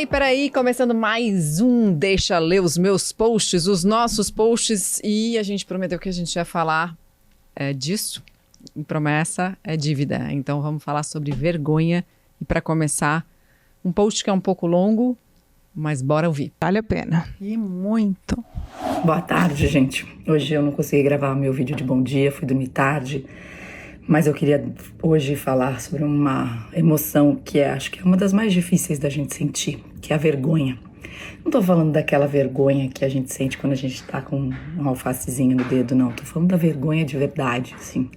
Peraí, começando mais um Deixa Ler os meus posts, os nossos posts, e a gente prometeu que a gente ia falar disso, e promessa é dívida, então vamos falar sobre vergonha, e para começar, um post que é um pouco longo, mas bora ouvir. Vale a pena. E muito. Boa tarde, gente. Hoje eu não consegui gravar o meu vídeo de bom dia, fui dormir tarde, mas eu queria hoje falar sobre uma emoção que acho que é uma das mais difíceis da gente sentir, que é a vergonha. Não tô falando daquela vergonha que a gente sente quando a gente tá com uma alfacezinha no dedo, não. Tô falando da vergonha de verdade, assim.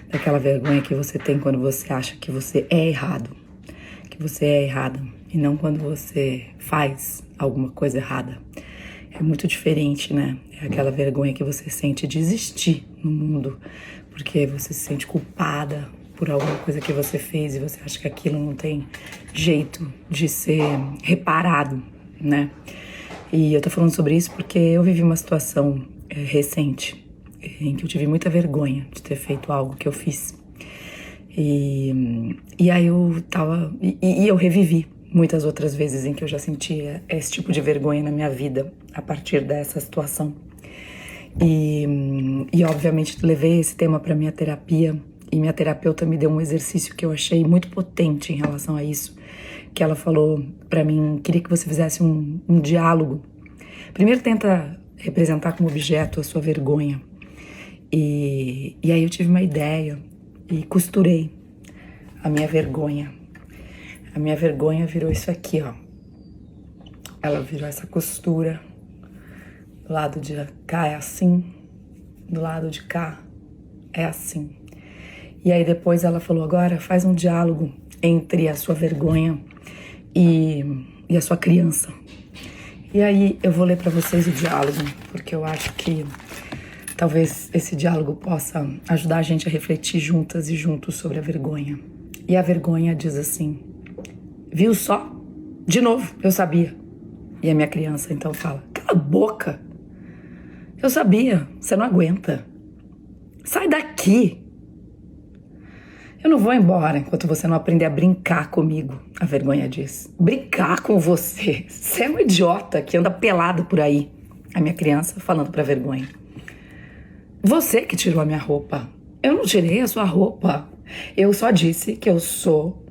Daquela vergonha que você tem quando você acha que você é errado, que você é errada, e não quando você faz alguma coisa errada. É muito diferente, né? É aquela vergonha que você sente de existir no mundo, porque você se sente culpada por alguma coisa que você fez e você acha que aquilo não tem jeito de ser reparado, né? E eu tô falando sobre isso porque eu vivi uma situação recente em que eu tive muita vergonha de ter feito algo que eu fiz. E aí eu tava... E eu revivi muitas outras vezes em que eu já sentia esse tipo de vergonha na minha vida a partir dessa situação. E obviamente levei esse tema para minha terapia, e minha terapeuta me deu um exercício que eu achei muito potente em relação a isso, que ela falou para mim: queria que você fizesse um diálogo. Primeiro tenta representar como objeto a sua vergonha. E aí eu tive uma ideia e costurei a minha vergonha. A minha vergonha virou isso aqui, ó. Ela virou essa costura. Do lado de cá é assim, do lado de cá é assim. E aí depois ela falou: agora faz um diálogo entre a sua vergonha e a sua criança. E aí eu vou ler para vocês o diálogo, porque eu acho que talvez esse diálogo possa ajudar a gente a refletir juntas e juntos sobre a vergonha. E a vergonha diz assim: viu só? De novo, eu sabia. E a minha criança então fala: cala a boca! Eu sabia, você não aguenta. Sai daqui! Eu não vou embora enquanto você não aprender a brincar comigo, a vergonha diz. Brincar com você? Você é um idiota que anda pelado por aí. A minha criança falando pra vergonha. Você que tirou a minha roupa. Eu não tirei a sua roupa. Eu só disse que eu sou.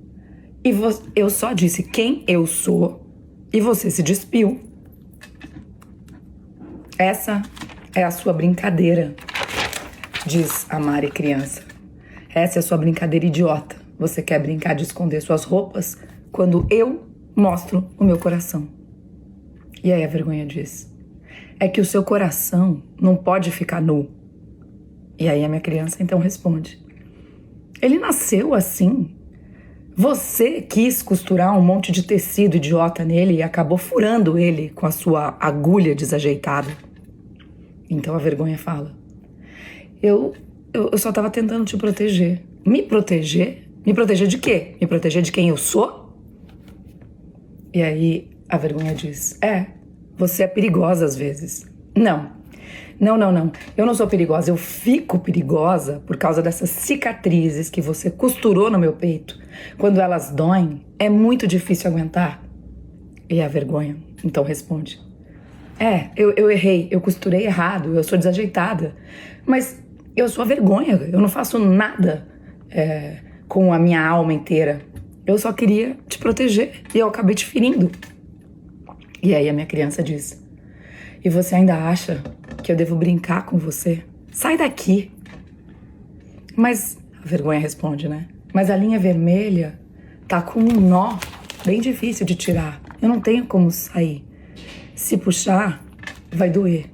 Eu só disse quem eu sou. E você se despiu. Essa é a sua brincadeira, diz a Mari criança. Essa é a sua brincadeira idiota. Você quer brincar de esconder suas roupas quando eu mostro o meu coração. E aí a vergonha diz: é que o seu coração não pode ficar nu. E aí a minha criança então responde: ele nasceu assim. Você quis costurar um monte de tecido idiota nele e acabou furando ele com a sua agulha desajeitada. Então a vergonha fala: eu só tava tentando te proteger. Me proteger? Me proteger de quê? Me proteger de quem eu sou? E aí a vergonha diz: você é perigosa às vezes. Não. Eu não sou perigosa. Eu fico perigosa por causa dessas cicatrizes que você costurou no meu peito. Quando elas doem, é muito difícil aguentar. E a vergonha então responde: eu errei, eu costurei errado, eu sou desajeitada. Mas eu sou a vergonha, eu não faço nada com a minha alma inteira. Eu só queria te proteger e eu acabei te ferindo. E aí a minha criança diz: e você ainda acha que eu devo brincar com você? Sai daqui. Mas a vergonha responde, né? Mas a linha vermelha tá com um nó bem difícil de tirar. Eu não tenho como sair. Se puxar, vai doer.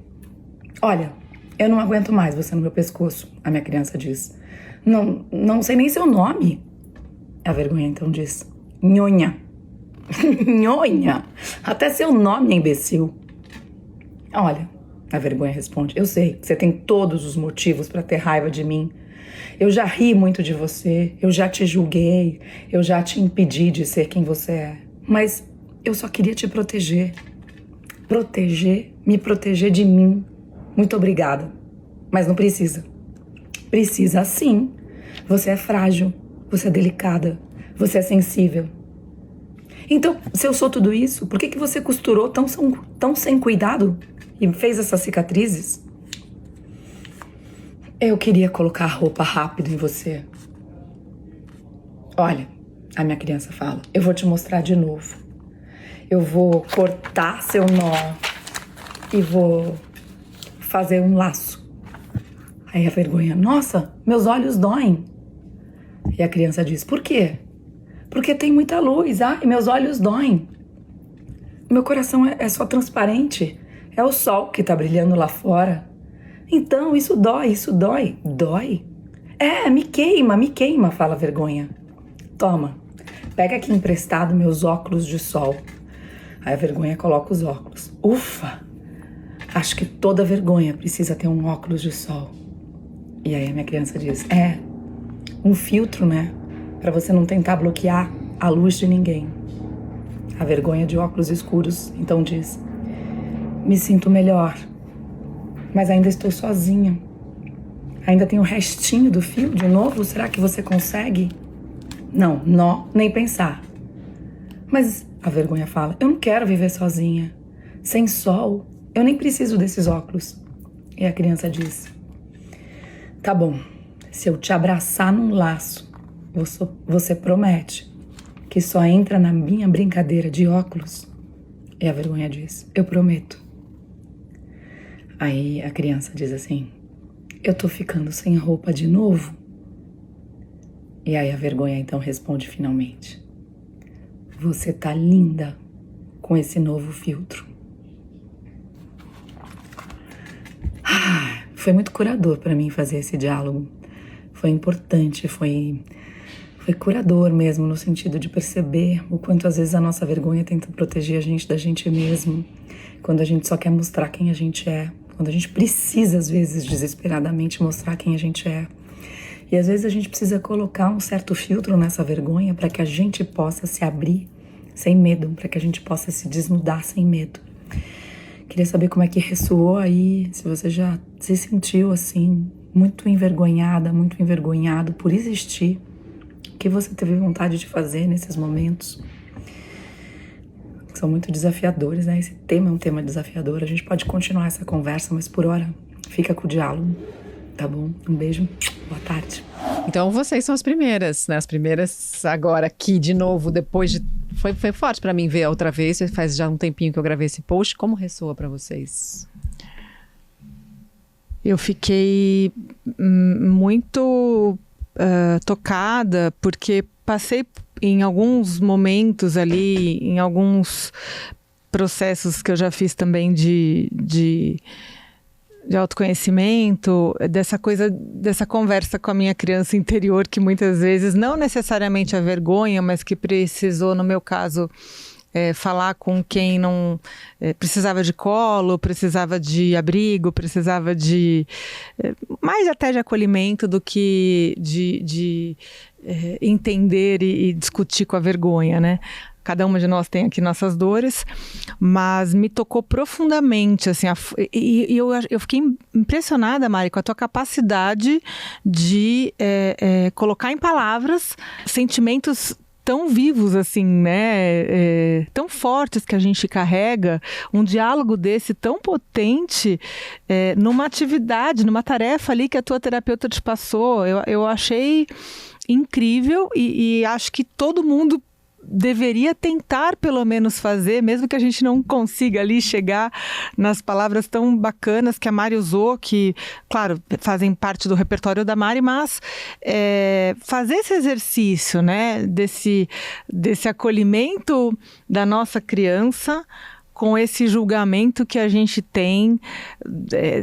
Olha, eu não aguento mais você no meu pescoço, a minha criança diz. Não sei nem seu nome. A vergonha então diz: nhonha. Nhonha. Até seu nome é imbecil. Olha, a vergonha responde: eu sei que você tem todos os motivos para ter raiva de mim. Eu já ri muito de você, eu já te julguei, eu já te impedi de ser quem você é. Mas eu só queria te proteger. Me proteger de mim. Muito obrigada. Mas não precisa. Precisa sim. Você é frágil, você é delicada, você é sensível. Então, se eu sou tudo isso, por que você costurou tão sem cuidado e fez essas cicatrizes? Eu queria colocar roupa rápido em você. Olha, a minha criança fala, eu vou te mostrar de novo. Eu vou cortar seu nó e vou fazer um laço. Aí a vergonha, nossa, meus olhos doem. E a criança diz, por quê? Porque tem muita luz, ai, meus olhos doem. Meu coração é só transparente, é o sol que tá brilhando lá fora. Então, isso dói. Dói? É, me queima, fala a vergonha. Toma, pega aqui emprestado meus óculos de sol. Aí a vergonha coloca os óculos. Ufa, acho que toda vergonha precisa ter um óculos de sol. E aí a minha criança diz, um filtro, né? Pra você não tentar bloquear a luz de ninguém. A vergonha de óculos escuros, então diz, me sinto melhor, mas ainda estou sozinha. Ainda tem o restinho do fio de novo, será que você consegue? Não, nem pensar. Mas a vergonha fala, eu não quero viver sozinha. Sem sol, eu nem preciso desses óculos. E a criança diz, tá bom, se eu te abraçar num laço, você promete que só entra na minha brincadeira de óculos? E a vergonha diz, eu prometo. Aí a criança diz assim, eu tô ficando sem roupa de novo? E aí a vergonha então responde finalmente, você tá linda com esse novo filtro. Foi muito curador para mim fazer esse diálogo. Foi importante, foi curador mesmo, no sentido de perceber o quanto às vezes a nossa vergonha tenta proteger a gente da gente mesmo, quando a gente só quer mostrar quem a gente é, quando a gente precisa às vezes desesperadamente mostrar quem a gente é. E às vezes a gente precisa colocar um certo filtro nessa vergonha para que a gente possa se abrir sem medo, para que a gente possa se desnudar sem medo. Queria saber como é que ressoou aí, se você já se sentiu assim, muito envergonhada, muito envergonhado por existir. O que você teve vontade de fazer nesses momentos? São muito desafiadores, né? Esse tema é um tema desafiador. A gente pode continuar essa conversa, mas por hora fica com o diálogo, tá bom? Um beijo, boa tarde. Então vocês são as primeiras, né? As primeiras agora aqui de novo, depois de... Foi forte pra mim ver a outra vez, faz já um tempinho que eu gravei esse post. Como ressoa pra vocês? Eu fiquei muito tocada, porque passei em alguns momentos ali, em alguns processos que eu já fiz também de autoconhecimento, dessa conversa com a minha criança interior, que muitas vezes, não necessariamente a vergonha, mas que precisou, no meu caso, falar com quem não precisava de colo, precisava de abrigo, precisava de mais até de acolhimento do que de entender e discutir com a vergonha, né? Cada uma de nós tem aqui nossas dores, mas me tocou profundamente, assim, eu fiquei impressionada, Mari, com a tua capacidade de colocar em palavras sentimentos tão vivos, assim, né? Tão fortes que a gente carrega, um diálogo desse tão potente numa atividade, numa tarefa ali que a tua terapeuta te passou. Eu achei incrível e acho que todo mundo deveria tentar pelo menos fazer, mesmo que a gente não consiga ali chegar nas palavras tão bacanas que a Mari usou, que, claro, fazem parte do repertório da Mari, mas fazer esse exercício, né, desse acolhimento da nossa criança com esse julgamento que a gente tem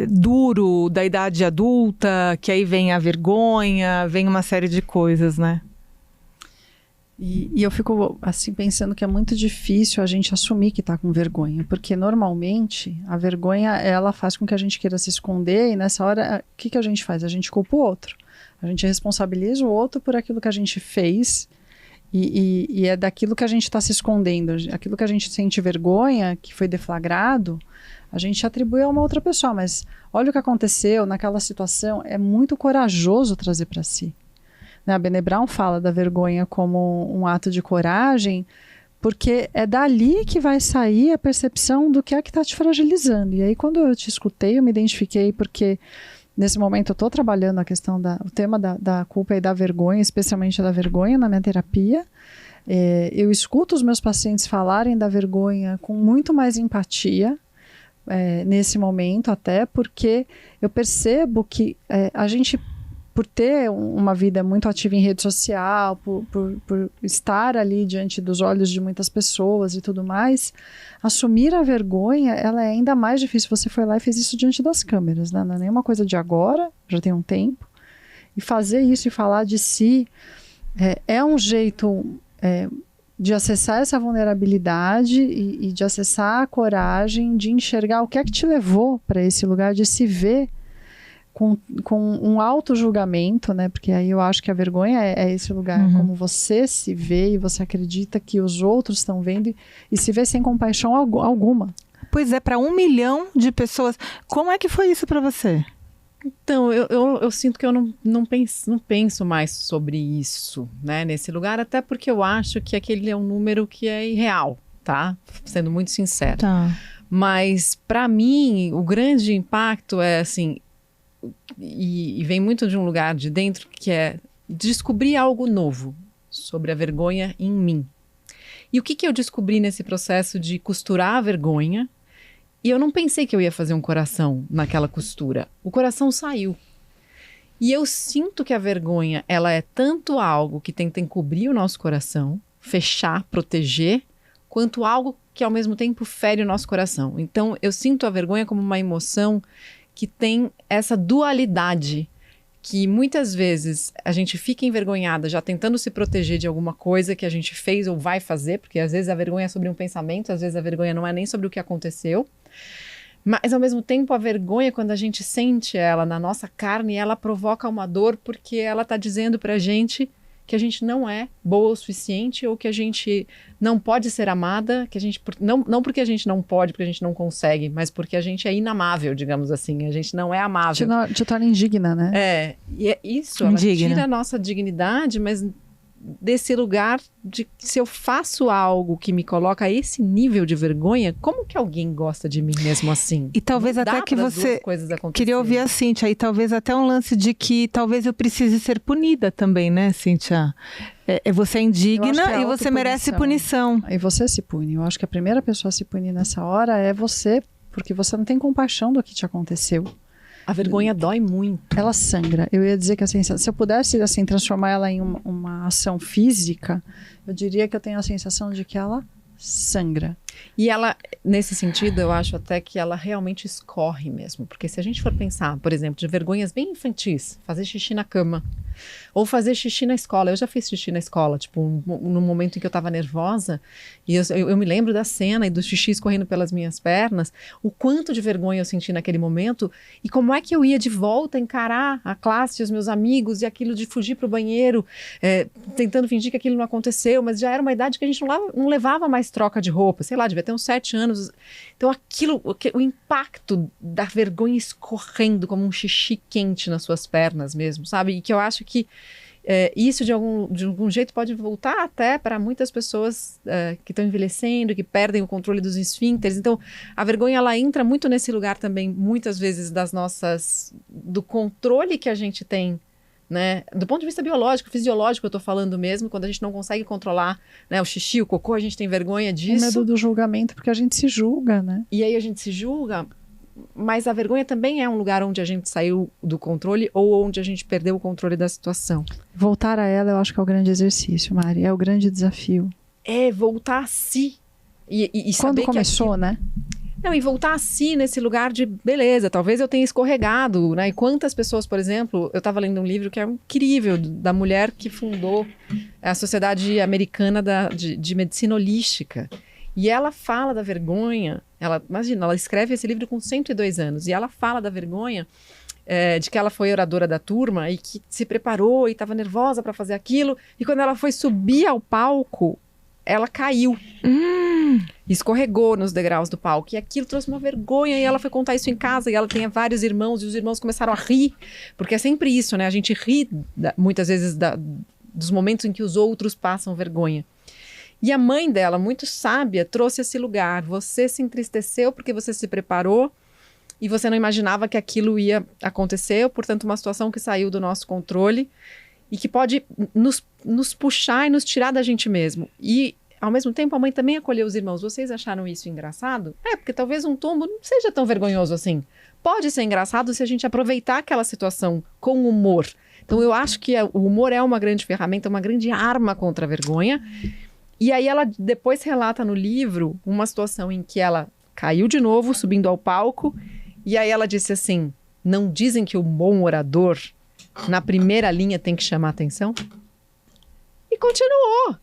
duro da idade adulta, que aí vem a vergonha, vem uma série de coisas, né? E eu fico assim pensando que é muito difícil a gente assumir que está com vergonha, porque normalmente a vergonha ela faz com que a gente queira se esconder e nessa hora o que a gente faz? A gente culpa o outro, a gente responsabiliza o outro por aquilo que a gente fez e é daquilo que a gente está se escondendo, aquilo que a gente sente vergonha, que foi deflagrado, a gente atribui a uma outra pessoa, mas olha o que aconteceu naquela situação, é muito corajoso trazer para si. A Brené Brown fala da vergonha como um ato de coragem, Porque é dali que vai sair a percepção do que é que está te fragilizando. E aí, quando eu te escutei, eu me identifiquei, porque nesse momento eu estou trabalhando a questão o tema da culpa e da vergonha, especialmente da vergonha na minha terapia. Eu escuto os meus pacientes falarem da vergonha com muito mais empatia, nesse momento, até porque eu percebo que a gente, por ter uma vida muito ativa em rede social, por estar ali diante dos olhos de muitas pessoas e tudo mais, assumir a vergonha, ela é ainda mais difícil. Você foi lá e fez isso diante das câmeras, né? Não é nenhuma coisa de agora, já tem um tempo. E fazer isso e falar de si é um jeito de acessar essa vulnerabilidade e de acessar a coragem de enxergar o que é que te levou para esse lugar de se ver com um auto-julgamento, né? Porque aí eu acho que a vergonha é esse lugar, como você se vê e você acredita que os outros estão vendo e se vê sem compaixão alguma. Pois é, para 1 milhão de pessoas. Como é que foi isso para você? Então, eu sinto que eu não penso mais sobre isso, né, nesse lugar, até porque eu acho que aquele é um número que é irreal, tá? Sendo muito sincera. Tá. Mas, para mim, o grande impacto é assim, e vem muito de um lugar de dentro, que é descobrir algo novo sobre a vergonha em mim. E o que eu descobri nesse processo de costurar a vergonha? E eu não pensei que eu ia fazer um coração naquela costura. O coração saiu. E eu sinto que a vergonha, ela é tanto algo que tenta encobrir o nosso coração, fechar, proteger, quanto algo que ao mesmo tempo fere o nosso coração. Então eu sinto a vergonha como uma emoção que tem essa dualidade, que muitas vezes a gente fica envergonhada já tentando se proteger de alguma coisa que a gente fez ou vai fazer, porque às vezes a vergonha é sobre um pensamento, às vezes a vergonha não é nem sobre o que aconteceu. Mas, ao mesmo tempo, a vergonha, quando a gente sente ela na nossa carne, ela provoca uma dor porque ela está dizendo pra gente que a gente não é boa o suficiente ou que a gente não pode ser amada, que a gente não porque a gente não pode, porque a gente não consegue, mas porque a gente é inamável, digamos assim, a gente não é amável. Te torna indigna, né? E é isso, ela tira a nossa dignidade, mas desse lugar de se eu faço algo que me coloca a esse nível de vergonha, como que alguém gosta de mim mesmo assim? E talvez Não até dá que pras você duas coisas acontecerem. queria ouvir a Cíntia, e talvez até um lance de que talvez eu precise ser punida também, né, Cíntia? Você é indigna e você merece punição. E você se pune. Eu acho que a primeira pessoa a se punir nessa hora é você, porque você não tem compaixão do que te aconteceu. A vergonha dói muito. Ela sangra. Eu ia dizer que assim, se eu pudesse assim, transformar ela em uma ação física, eu diria que eu tenho a sensação de que ela sangra. E ela, nesse sentido, eu acho até que ela realmente escorre mesmo. Porque se a gente for pensar, por exemplo, de vergonhas bem infantis, fazer xixi na cama, ou fazer xixi na escola. Eu já fiz xixi na escola, tipo, no momento em que eu tava nervosa, e eu me lembro da cena e do xixi escorrendo pelas minhas pernas, o quanto de vergonha eu senti naquele momento, e como é que eu ia de volta encarar a classe, os meus amigos, e aquilo de fugir pro banheiro, tentando fingir que aquilo não aconteceu, mas já era uma idade que a gente não levava mais troca de roupa, sei lá, devia ter uns 7 anos. Então o impacto da vergonha escorrendo como um xixi quente nas suas pernas mesmo, sabe? E que eu acho que isso de algum jeito pode voltar até para muitas pessoas que estão envelhecendo, que perdem o controle dos esfíncteres. Então a vergonha, ela entra muito nesse lugar também, muitas vezes do controle que a gente tem, né? Do ponto de vista biológico, fisiológico, eu tô falando mesmo, quando a gente não consegue controlar, né, o xixi, o cocô, a gente tem vergonha disso. O medo do julgamento, porque a gente se julga, né? E aí a gente se julga, mas a vergonha também é um lugar onde a gente saiu do controle ou onde a gente perdeu o controle da situação. Voltar a ela, eu acho que é o grande exercício, Mari, é o grande desafio. Voltar a si. E quando saber começou, né? Não, e voltar a si nesse lugar de, beleza, talvez eu tenha escorregado, né? E quantas pessoas, por exemplo, eu estava lendo um livro que é incrível, da mulher que fundou a Sociedade Americana de Medicina Holística. E ela fala da vergonha, imagina, ela escreve esse livro com 102 anos, e ela fala da vergonha de que ela foi oradora da turma e que se preparou e estava nervosa para fazer aquilo, e quando ela foi subir ao palco, ela caiu. Escorregou nos degraus do palco. E aquilo trouxe uma vergonha. E ela foi contar isso em casa. E ela tinha vários irmãos. E os irmãos começaram a rir. Porque é sempre isso, né? A gente ri, muitas vezes, dos momentos em que os outros passam vergonha. E a mãe dela, muito sábia, trouxe esse lugar. Você se entristeceu porque você se preparou e você não imaginava que aquilo ia acontecer, portanto, uma situação que saiu do nosso controle e que pode nos puxar e nos tirar da gente mesmo. E, ao mesmo tempo, a mãe também acolheu os irmãos. Vocês acharam isso engraçado? Porque talvez um tombo não seja tão vergonhoso assim. Pode ser engraçado se a gente aproveitar aquela situação com humor. Então, eu acho que o humor é uma grande ferramenta, uma grande arma contra a vergonha. E aí ela depois relata no livro uma situação em que ela caiu de novo, subindo ao palco, e aí ela disse assim, não dizem que o bom orador, na primeira linha, tem que chamar atenção? E continuou.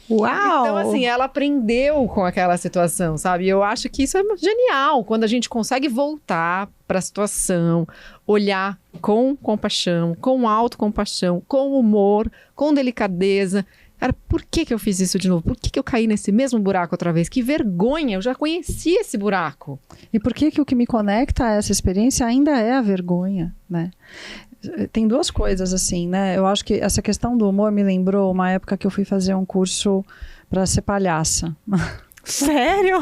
Uau! Então, assim, ela aprendeu com aquela situação, sabe? Eu acho que isso é genial, quando a gente consegue voltar para a situação, olhar com compaixão, com autocompaixão, com humor, com delicadeza. Cara, por que eu fiz isso de novo? Por que eu caí nesse mesmo buraco outra vez? Que vergonha, eu já conheci esse buraco. E por que o que me conecta a essa experiência ainda é a vergonha, né? Tem duas coisas, assim, né? Eu acho que essa questão do humor me lembrou uma época que eu fui fazer um curso para ser palhaça. Sério?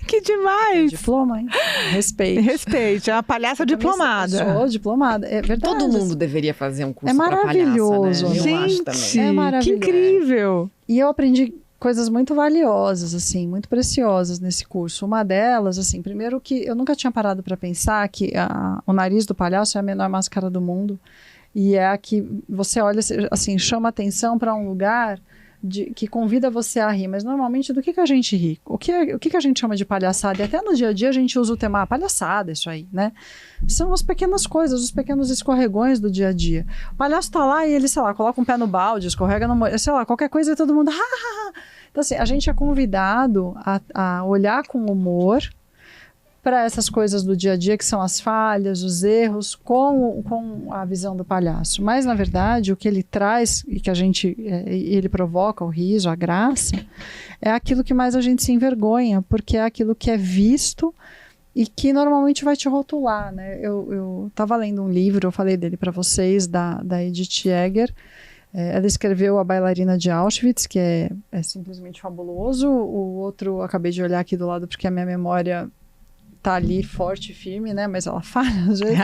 Que demais! Diploma, hein? Respeite. Respeite, é uma palhaça diplomada. Sou diplomada, é verdade. Todo mundo deveria fazer um curso É para palhaça, maravilhoso, né? né? Eu acho também. Gente, É maravilhoso. que incrível! E eu aprendi coisas muito valiosas, assim, muito preciosas nesse curso. Uma delas, assim, primeiro que eu nunca tinha parado para pensar que o nariz do palhaço é a menor máscara do mundo. E é a que você olha, assim, chama atenção para um lugar que convida você a rir. Mas normalmente do que a gente ri? O que a gente chama de palhaçada? E até no dia a dia a gente usa o tema palhaçada, isso aí, né? São as pequenas coisas, os pequenos escorregões do dia a dia. O palhaço tá lá e ele, sei lá, coloca um pé no balde, escorrega no... Sei lá, qualquer coisa e todo mundo... Então, assim, a gente é convidado a olhar com humor para essas coisas do dia a dia, que são as falhas, os erros, com a visão do palhaço. Mas, na verdade, o que ele traz e que ele provoca, o riso, a graça, é aquilo que mais a gente se envergonha, porque é aquilo que é visto e que normalmente vai te rotular, né? Eu estava lendo um livro, eu falei dele para vocês, da Edith Eger. Ela escreveu A Bailarina de Auschwitz, que é simplesmente fabuloso. O outro, acabei de olhar aqui do lado, porque a minha memória tá ali forte e firme, né? Mas ela fala, às vezes,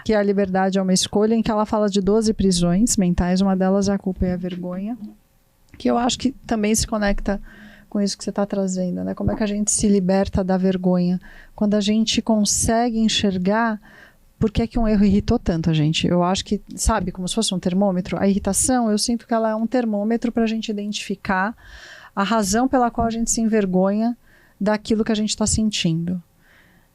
que a liberdade é uma escolha, em que ela fala de 12 prisões mentais. Uma delas é a culpa e a vergonha, que eu acho que também se conecta com isso que você está trazendo, né? Como é que a gente se liberta da vergonha? Quando a gente consegue enxergar por que é que um erro irritou tanto a gente. Eu acho que, sabe, como se fosse um termômetro, a irritação, eu sinto que ela é um termômetro para a gente identificar a razão pela qual a gente se envergonha daquilo que a gente está sentindo.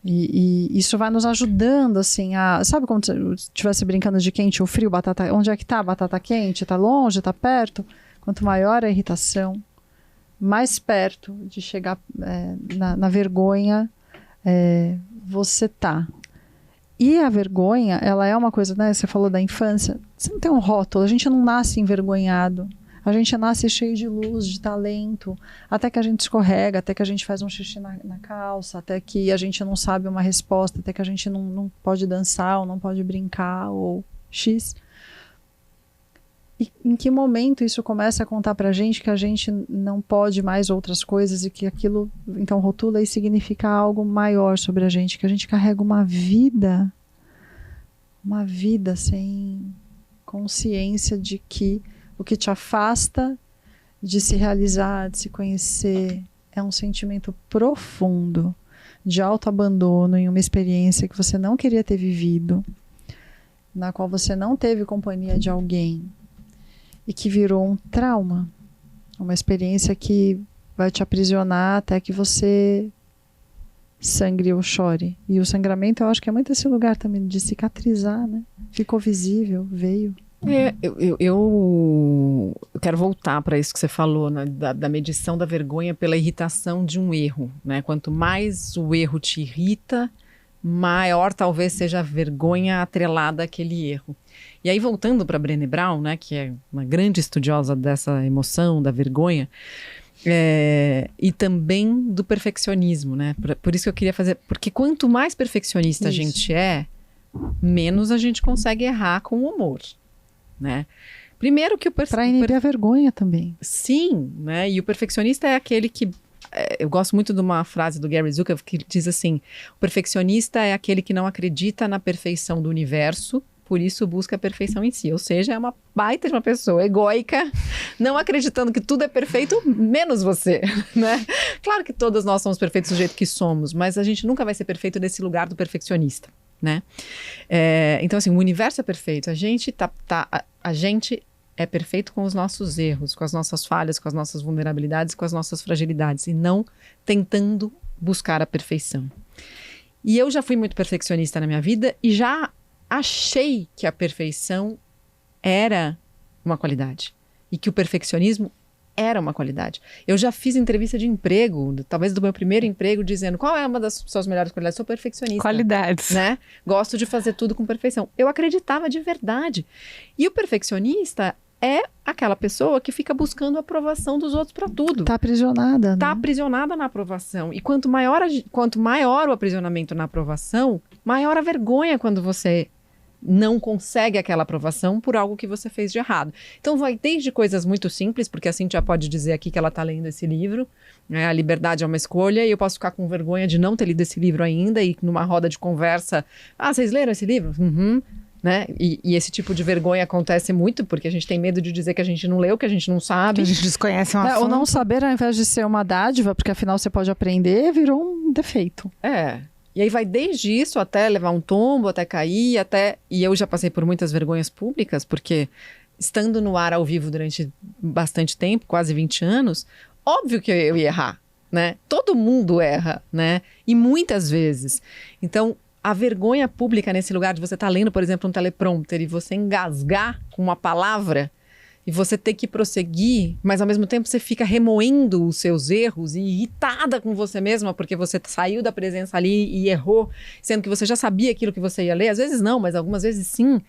E isso vai nos ajudando, assim, sabe como se estivesse brincando de quente ou frio, batata, onde é que tá a batata quente? Tá longe, tá perto? Quanto maior a irritação, mais perto de chegar na vergonha você tá. E a vergonha, ela é uma coisa, né? Você falou da infância, você não tem um rótulo, a gente não nasce envergonhado. A gente nasce cheio de luz, de talento, até que a gente escorrega, até que a gente faz um xixi na calça, até que a gente não sabe uma resposta, até que a gente não pode dançar, ou não pode brincar, ou X. E em que momento isso começa a contar pra gente que a gente não pode mais outras coisas e que aquilo, então, rotula e significa algo maior sobre a gente, que a gente carrega uma vida sem consciência de que o que te afasta de se realizar, de se conhecer, é um sentimento profundo de autoabandono em uma experiência que você não queria ter vivido, na qual você não teve companhia de alguém e que virou um trauma, uma experiência que vai te aprisionar até que você sangre ou chore. E o sangramento, eu acho que é muito esse lugar também de cicatrizar, né? Ficou visível, veio. Eu quero voltar para isso que você falou, né, da medição da vergonha pela irritação de um erro, né? Quanto mais o erro te irrita, maior talvez seja a vergonha atrelada àquele erro. E aí, voltando para Brené Brown, né, que é uma grande estudiosa dessa emoção, da vergonha, e também do perfeccionismo, né? Por isso que eu queria fazer, porque quanto mais perfeccionista a gente menos a gente consegue errar com humor, né? Primeiro que Para inibir a vergonha também. Sim, né? E o perfeccionista é aquele que... Eu gosto muito de uma frase do Gary Zukav que diz assim: o perfeccionista é aquele que não acredita na perfeição do universo, por isso busca a perfeição em si. Ou seja, é uma baita de uma pessoa egóica, não acreditando que tudo é perfeito, menos você, né? Claro que todos nós somos perfeitos do jeito que somos, mas a gente nunca vai ser perfeito nesse lugar do perfeccionista, né? Então, assim, o universo é perfeito. A gente é perfeito com os nossos erros, com as nossas falhas, com as nossas vulnerabilidades, com as nossas fragilidades, e não tentando buscar a perfeição. E eu já fui muito perfeccionista na minha vida e já achei que a perfeição era uma qualidade e que o perfeccionismo era uma qualidade. Eu já fiz entrevista de emprego, talvez do meu primeiro emprego, dizendo qual é uma das suas melhores qualidades. Sou perfeccionista. Qualidades. Né? Gosto de fazer tudo com perfeição. Eu acreditava de verdade. E o perfeccionista é aquela pessoa que fica buscando a aprovação dos outros para tudo. Tá aprisionada, né? Tá aprisionada na aprovação. E quanto maior o aprisionamento na aprovação, maior a vergonha quando você não consegue aquela aprovação por algo que você fez de errado. Então vai desde coisas muito simples, porque a Cíntia pode dizer aqui que ela está lendo esse livro, né? A liberdade é uma escolha, e eu posso ficar com vergonha de não ter lido esse livro ainda, e numa roda de conversa, vocês leram esse livro? Uhum. Né? E esse tipo de vergonha acontece muito, porque a gente tem medo de dizer que a gente não leu, que a gente não sabe. A gente desconhece um assunto. O não saber, ao invés de ser uma dádiva, porque afinal você pode aprender, virou um defeito. E aí vai desde isso até levar um tombo, até cair, E eu já passei por muitas vergonhas públicas, porque estando no ar ao vivo durante bastante tempo, quase 20 anos, óbvio que eu ia errar, né? Todo mundo erra, né? E muitas vezes. Então, a vergonha pública nesse lugar de você estar lendo, por exemplo, um teleprompter e você engasgar com uma palavra e você ter que prosseguir, mas ao mesmo tempo você fica remoendo os seus erros e irritada com você mesma porque você saiu da presença ali e errou, sendo que você já sabia aquilo que você ia ler. Às vezes não, mas algumas vezes sim.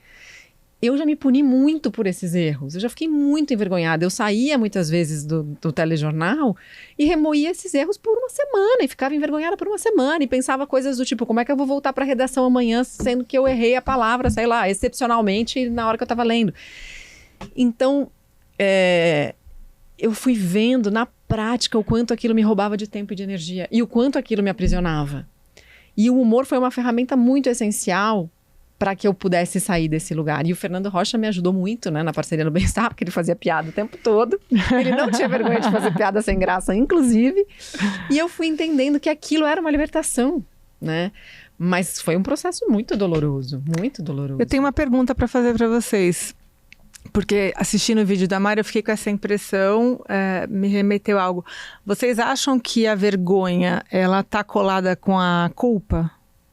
Eu já me puni muito por esses erros, eu já fiquei muito envergonhada. Eu saía muitas vezes do telejornal e remoía esses erros por uma semana e ficava envergonhada por uma semana e pensava coisas do tipo, como é que eu vou voltar para a redação amanhã sendo que eu errei a palavra, sei lá, excepcionalmente na hora que eu estava lendo. Então, eu fui vendo na prática o quanto aquilo me roubava de tempo e de energia e o quanto aquilo me aprisionava. E o humor foi uma ferramenta muito essencial para que eu pudesse sair desse lugar. E o Fernando Rocha me ajudou muito, né, na parceria no Bem-Estar, porque ele fazia piada o tempo todo. Ele não tinha vergonha de fazer piada sem graça, inclusive. E eu fui entendendo que aquilo era uma libertação, né? Mas foi um processo muito doloroso, muito doloroso. Eu tenho uma pergunta para fazer para vocês. Porque assistindo o vídeo da Mari, eu fiquei com essa impressão, me remeteu a algo. Vocês acham que a vergonha, ela tá colada com a culpa?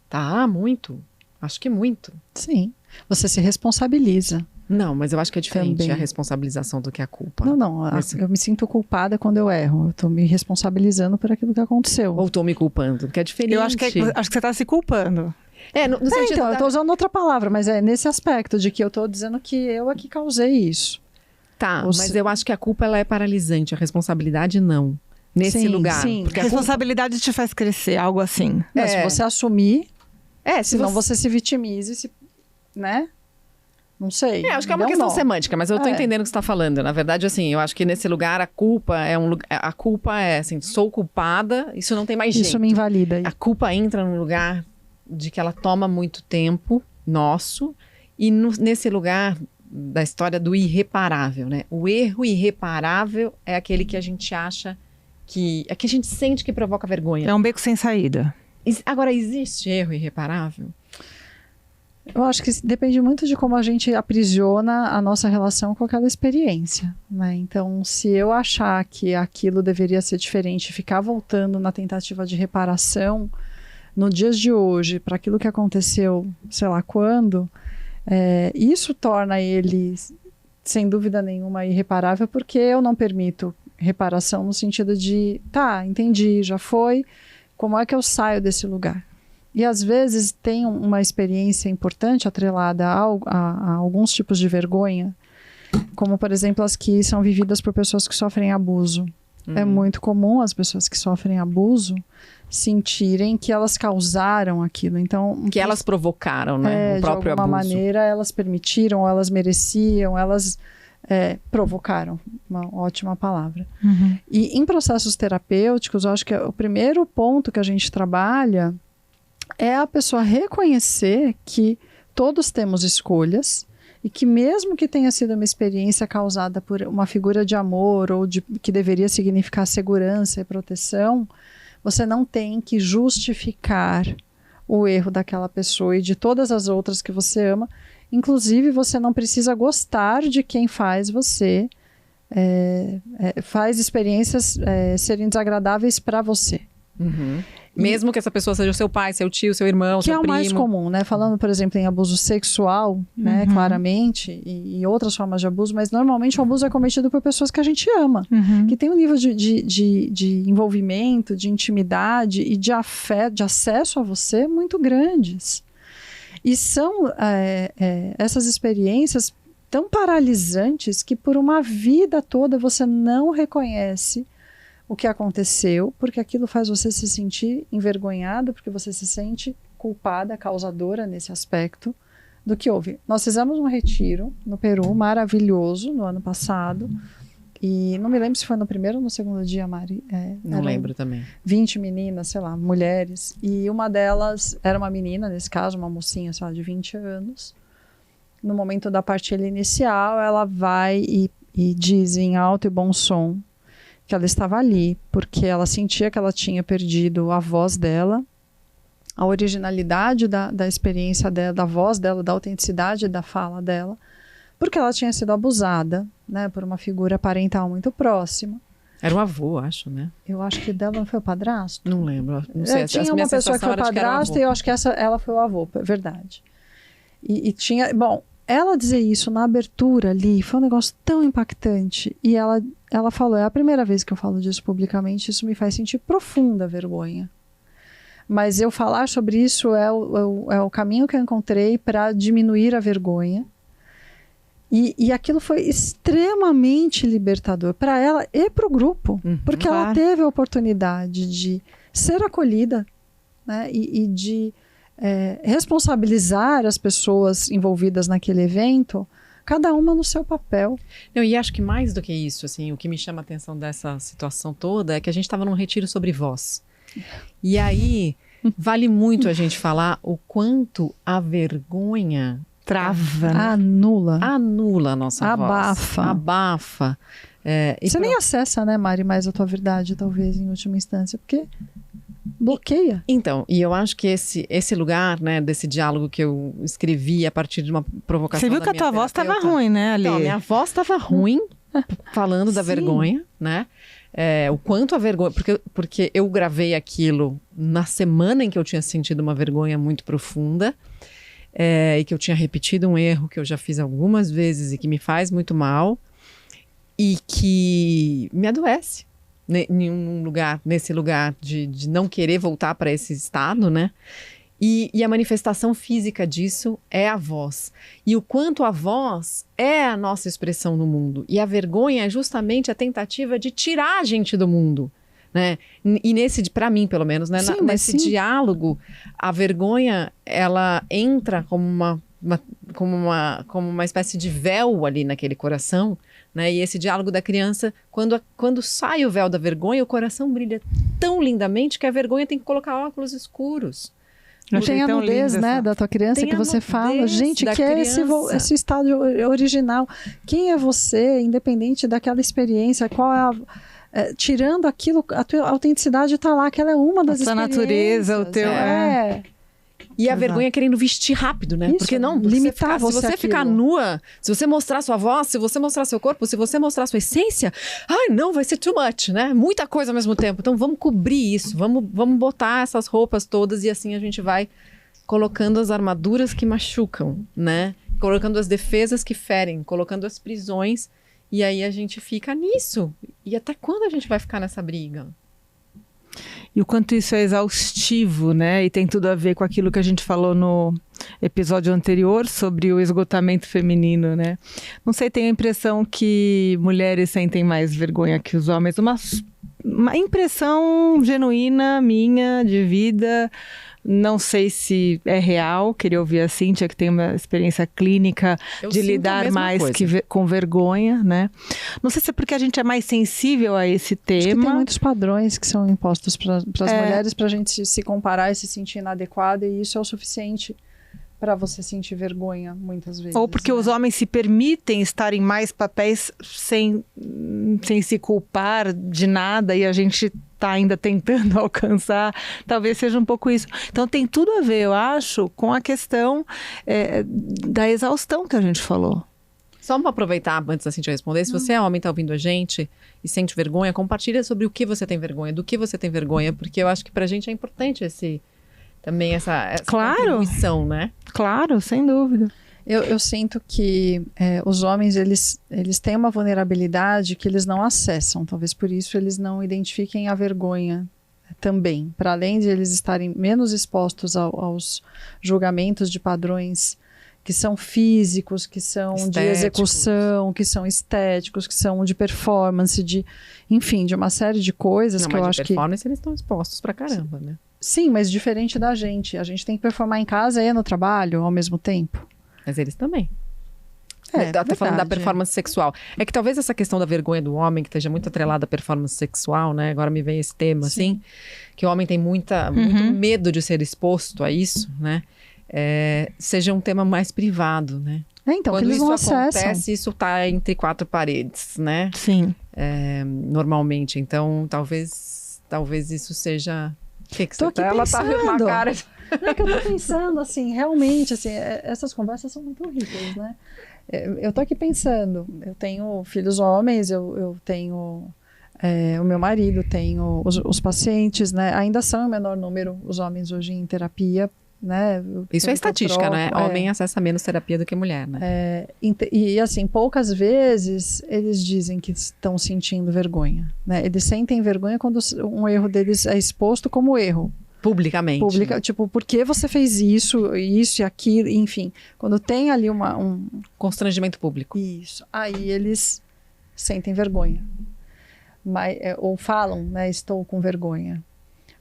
Tá, muito. Acho que muito. Sim. Você se responsabiliza. Não, mas eu acho que é diferente também. A responsabilização do que a culpa. Não. Eu me sinto culpada quando eu erro. Eu tô me responsabilizando por aquilo que aconteceu. Ou tô me culpando, que é diferente. Eu acho que você tá se culpando. No sentido então, eu tô usando outra palavra, mas é nesse aspecto de que eu tô dizendo que eu aqui causei isso. Tá, mas eu acho que a culpa ela é paralisante, a responsabilidade não. Nesse lugar. Sim, porque a responsabilidade te faz crescer, algo assim. Mas se você assumir, senão se você se vitimize, né? Não sei. Acho que é uma questão semântica, mas eu tô entendendo o que você tá falando. Na verdade, assim, eu acho que nesse lugar a culpa é assim, sou culpada, isso não tem mais jeito. Isso me invalida. A culpa entra num lugar de que ela toma muito tempo nosso e nesse lugar da história do irreparável, né? O erro irreparável é aquele que a gente acha que a gente sente que provoca vergonha. É um beco sem saída. Agora, existe erro irreparável? Eu acho que depende muito de como a gente aprisiona a nossa relação com aquela experiência, né? Então, se eu achar que aquilo deveria ser diferente e ficar voltando na tentativa de reparação no dias de hoje, para aquilo que aconteceu, sei lá quando, isso torna ele, sem dúvida nenhuma, irreparável, porque eu não permito reparação no sentido de, entendi, já foi, como é que eu saio desse lugar? E às vezes tem uma experiência importante atrelada a alguns tipos de vergonha, como, por exemplo, as que são vividas por pessoas que sofrem abuso. É muito comum as pessoas que sofrem abuso sentirem que elas causaram aquilo. Então, que elas provocaram, né? O próprio de alguma abuso. maneira, elas permitiram, elas mereciam, elas provocaram, uma ótima palavra. E em processos terapêuticos, eu acho que o primeiro ponto que a gente trabalha é a pessoa reconhecer que todos temos escolhas e que mesmo que tenha sido uma experiência causada por uma figura de amor ou que deveria significar segurança e proteção, você não tem que justificar o erro daquela pessoa e de todas as outras que você ama. Inclusive, você não precisa gostar de quem faz você, faz experiências serem desagradáveis para você. Mesmo que essa pessoa seja o seu pai, seu tio, seu irmão, seu primo. Que é o mais comum, né? Falando, por exemplo, em abuso sexual, né? Claramente, e outras formas de abuso, mas normalmente o abuso é cometido por pessoas que a gente ama, que tem um nível de envolvimento, de intimidade e de afeto, de acesso a você muito grandes. E são essas experiências tão paralisantes que por uma vida toda você não reconhece o que aconteceu, porque aquilo faz você se sentir envergonhada, porque você se sente culpada, causadora nesse aspecto do que houve. Nós fizemos um retiro no Peru, maravilhoso, no ano passado, e não me lembro se foi no primeiro ou no segundo dia, Mari. Não lembro também. 20 meninas, sei lá, mulheres, e uma delas era uma menina, nesse caso, uma mocinha, sei lá, de 20 anos. No momento da partilha inicial, ela vai e diz em alto e bom som que ela estava ali porque ela sentia que ela tinha perdido a voz dela, a originalidade da experiência dela, da voz dela, da autenticidade da fala dela, porque ela tinha sido abusada, né, por uma figura parental muito próxima. Era um avô, acho, né? Eu acho que dela não foi o padrasto. Não lembro. Não sei. Tinha uma pessoa que foi padrasto e eu acho que ela foi o avô, verdade. E tinha... Bom, ela dizer isso na abertura ali foi um negócio tão impactante. E ela falou, é a primeira vez que eu falo disso publicamente, isso me faz sentir profunda vergonha. Mas eu falar sobre isso é o caminho que eu encontrei para diminuir a vergonha. E aquilo foi extremamente libertador para ela e para o grupo. Porque ela teve a oportunidade de ser acolhida, né, e de responsabilizar as pessoas envolvidas naquele evento, cada uma no seu papel. Não, e acho que mais do que isso, assim, o que me chama a atenção dessa situação toda é que a gente estava num retiro sobre voz. E aí, vale muito a gente falar o quanto a vergonha trava, né? Anula a nossa voz. Abafa. Você nem acessa, né, Mari, mais a tua verdade, talvez, em última instância, porque bloqueia. Então, e eu acho que esse lugar, né, desse diálogo que eu escrevi a partir de uma provocação. Você viu que a tua voz estava ruim, né, Ali? Não, minha voz estava ruim, falando da vergonha, né? O quanto a vergonha... Porque eu gravei aquilo na semana em que eu tinha sentido uma vergonha muito profunda, e que eu tinha repetido um erro que eu já fiz algumas vezes e que me faz muito mal e que me adoece. Nesse lugar de não querer voltar para esse estado, né? E a manifestação física disso é a voz. E o quanto a voz é a nossa expressão no mundo. E a vergonha é justamente a tentativa de tirar a gente do mundo, né? E para mim, pelo menos, né? Nesse diálogo, a vergonha, ela entra como uma espécie de véu ali naquele coração, né? E esse diálogo da criança, quando sai o véu da vergonha, o coração brilha tão lindamente que a vergonha tem que colocar óculos escuros. Tem a nudez, né, da tua criança, que você fala, gente, que é esse estado original. Quem é você, independente daquela experiência, qual é tirando aquilo, a tua autenticidade está lá, que ela é uma das experiências. A natureza, o teu... E a vergonha querendo vestir rápido, né? Isso, porque não, limitar se você ficar nua, se você mostrar sua voz, se você mostrar seu corpo, se você mostrar sua essência, não, vai ser too much, né? Muita coisa ao mesmo tempo. Então vamos cobrir isso, vamos botar essas roupas todas e assim a gente vai colocando as armaduras que machucam, né? Colocando as defesas que ferem, colocando as prisões, e aí a gente fica nisso. E até quando a gente vai ficar nessa briga? E o quanto isso é exaustivo, né? E tem tudo a ver com aquilo que a gente falou no episódio anterior sobre o esgotamento feminino, né? Não sei, tenho a impressão que mulheres sentem mais vergonha que os homens. Uma impressão genuína minha de vida, Não sei se é real, queria ouvir a Cíntia, que tem uma experiência clínica de lidar mais com vergonha, né? Não sei se é porque a gente é mais sensível a esse tema. Acho que tem muitos padrões que são impostos para as mulheres para a gente se comparar e se sentir inadequada, e isso é o suficiente para você sentir vergonha, muitas vezes. Ou porque, né, os homens se permitem estar em mais papéis sem se culpar de nada, e a gente está ainda tentando alcançar. Talvez seja um pouco isso. Então tem tudo a ver, eu acho, com a questão da exaustão que a gente falou. Só para aproveitar, antes da Cíntia responder, se você é homem e está ouvindo a gente e sente vergonha, compartilha sobre o que você tem vergonha, do que você tem vergonha, porque eu acho que para a gente é importante também essa contribuição, né? Claro, sem dúvida. Eu sinto que os homens, eles têm uma vulnerabilidade que eles não acessam. Talvez por isso eles não identifiquem a vergonha também. Para além de eles estarem menos expostos aos julgamentos de padrões que são físicos, que são de execução, que são estéticos, que são de performance, enfim, de uma série de coisas que eu acho que... performance eles estão expostos pra caramba, né? Sim, mas diferente da gente. A gente tem que performar em casa e no trabalho ao mesmo tempo. Mas eles também. Tá falando da performance sexual. É que talvez essa questão da vergonha do homem, que esteja muito atrelada à performance sexual, né? Agora me vem esse tema, assim, que o homem tem muito medo de ser exposto a isso, né? Seja um tema mais privado, né? Então, quando eles isso não acontece, acessam. isso está entre quatro paredes, né? Sim. Normalmente. Então, talvez isso seja... Tô aqui ela tá com uma cara... Não, é que eu tô pensando, assim, realmente, assim, essas conversas são muito ricas, né? Eu tô aqui pensando, eu tenho filhos homens, eu tenho o meu marido, tenho os pacientes, né? Ainda são em menor número os homens hoje em terapia, né? Isso é estatística, né? Homem acessa menos terapia do que mulher, né? E assim, poucas vezes eles dizem que estão sentindo vergonha, né? Eles sentem vergonha quando um erro deles é exposto como erro. Publicamente. Tipo, por que você fez isso e aquilo, enfim. Quando tem ali um constrangimento público. Isso. Aí eles sentem vergonha. Ou falam, né? Estou com vergonha.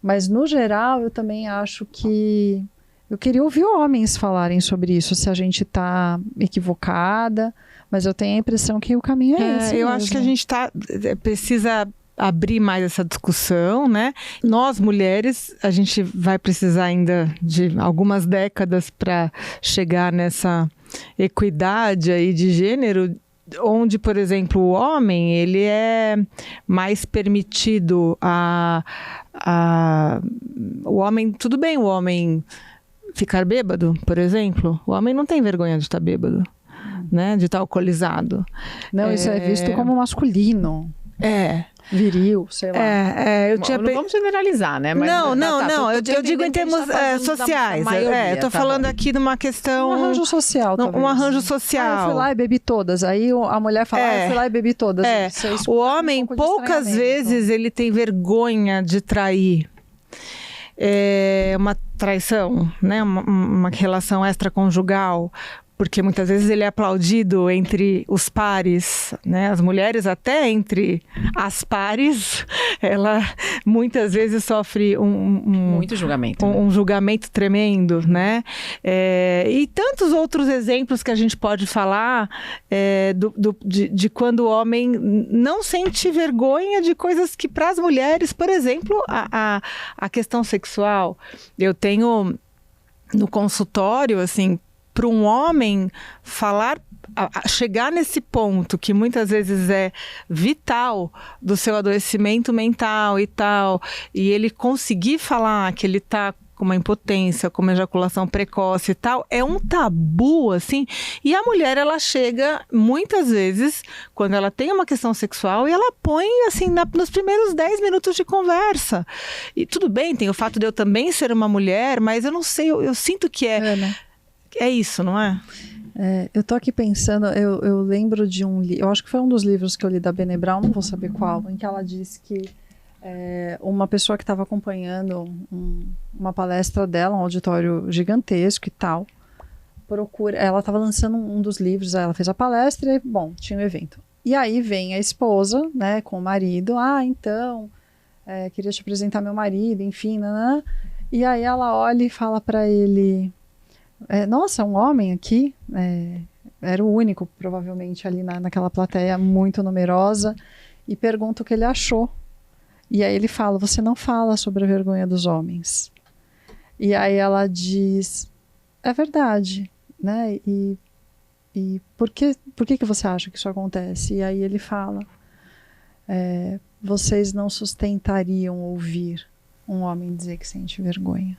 Mas, no geral, eu também acho que... Eu queria ouvir homens falarem sobre isso, se a gente está equivocada, mas eu tenho a impressão que o caminho é esse. Eu acho que a gente precisa abrir mais essa discussão, né? Nós, mulheres, a gente vai precisar ainda de algumas décadas para chegar nessa equidade aí de gênero, onde, por exemplo, o homem, ele é mais permitido o homem, tudo bem, o homem ficar bêbado, por exemplo, o homem não tem vergonha de estar bêbado, né? De estar alcoolizado. Não, isso é visto como masculino. Viril, sei lá. Não vamos generalizar, né? Mas não. Eu digo em termos sociais. Eu tô falando aqui de uma questão... Um arranjo social, talvez. Um arranjo social. Eu fui lá e bebi todas. Aí a mulher fala, eu fui lá e bebi todas. O homem, poucas vezes, ele tem vergonha de trair. Uma traição, né? Uma relação extraconjugal. Porque muitas vezes ele é aplaudido entre os pares, né? As mulheres até entre as pares, ela muitas vezes sofre muito julgamento, um julgamento tremendo, né? E tantos outros exemplos que a gente pode falar de quando o homem não sente vergonha de coisas que para as mulheres, por exemplo, a questão sexual. Eu tenho no consultório, assim, para um homem chegar nesse ponto que muitas vezes é vital do seu adoecimento mental e tal, e ele conseguir falar que ele está com uma impotência, com uma ejaculação precoce e tal, é um tabu, assim, e a mulher, ela chega muitas vezes, quando ela tem uma questão sexual, e ela põe, assim, nos primeiros 10 minutos de conversa. E tudo bem, tem o fato de eu também ser uma mulher, mas eu não sei, eu sinto que né? É isso, não é? Eu tô aqui pensando, eu lembro de um livro, eu acho que foi um dos livros que eu li da Brené Brown, não vou saber qual, em que ela diz que uma pessoa que estava acompanhando uma palestra dela, um auditório gigantesco e tal, ela estava lançando um dos livros, ela fez a palestra e, bom, tinha um evento. E aí vem a esposa, né, com o marido, então, queria te apresentar meu marido, enfim, nanã. E aí ela olha e fala para ele, nossa, um homem aqui, era o único provavelmente ali naquela plateia muito numerosa, e pergunta o que ele achou. E aí ele fala, você não fala sobre a vergonha dos homens. E aí ela diz, é verdade, né? E por que você acha que isso acontece? E aí ele fala, vocês não sustentariam ouvir um homem dizer que sente vergonha.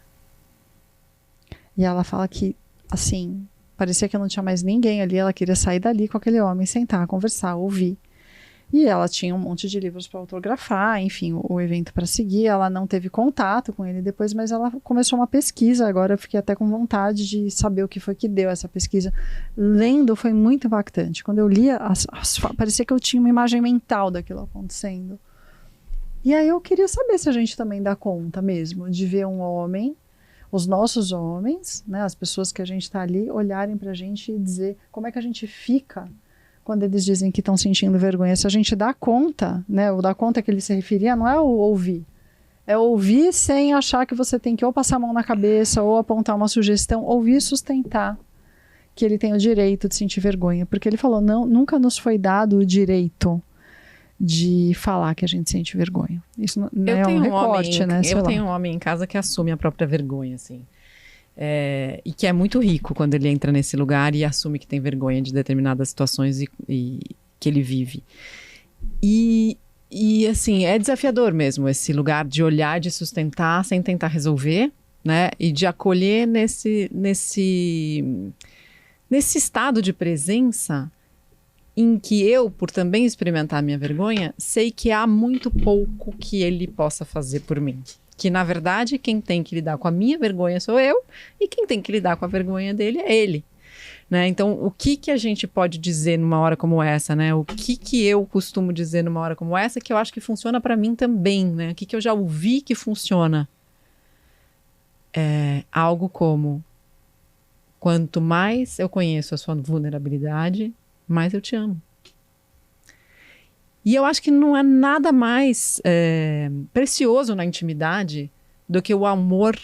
E ela fala que, assim, parecia que não tinha mais ninguém ali, ela queria sair dali com aquele homem, sentar, conversar, ouvir. E ela tinha um monte de livros para autografar, enfim, o evento para seguir. Ela não teve contato com ele depois, mas ela começou uma pesquisa. Agora eu fiquei até com vontade de saber o que foi que deu essa pesquisa. Lendo foi muito impactante. Quando eu lia, parecia que eu tinha uma imagem mental daquilo acontecendo. E aí eu queria saber se a gente também dá conta mesmo de ver um homem, os nossos homens, né, as pessoas que a gente está ali, olharem para a gente e dizer como é que a gente fica quando eles dizem que estão sentindo vergonha. Se a gente dá conta, né, o dar conta que ele se referia não é o ouvir. É ouvir sem achar que você tem que ou passar a mão na cabeça ou apontar uma sugestão, ouvir e sustentar que ele tem o direito de sentir vergonha. Porque ele falou, nunca nos foi dado o direito de falar que a gente sente vergonha. Isso não é um recorte, né? Eu tenho um homem em casa que assume a própria vergonha, assim. E que é muito rico quando ele entra nesse lugar e assume que tem vergonha de determinadas situações e que ele vive. E assim, é desafiador mesmo esse lugar de olhar, de sustentar sem tentar resolver, né? E de acolher nesse estado de presença em que eu, por também experimentar a minha vergonha, sei que há muito pouco que ele possa fazer por mim. Que, na verdade, quem tem que lidar com a minha vergonha sou eu, e quem tem que lidar com a vergonha dele é ele. Né? Então, o que a gente pode dizer numa hora como essa, né? O que eu costumo dizer numa hora como essa, que eu acho que funciona para mim também, né? O que eu já ouvi que funciona? Algo como, quanto mais eu conheço a sua vulnerabilidade, mais eu te amo. E eu acho que não é nada mais precioso na intimidade do que o amor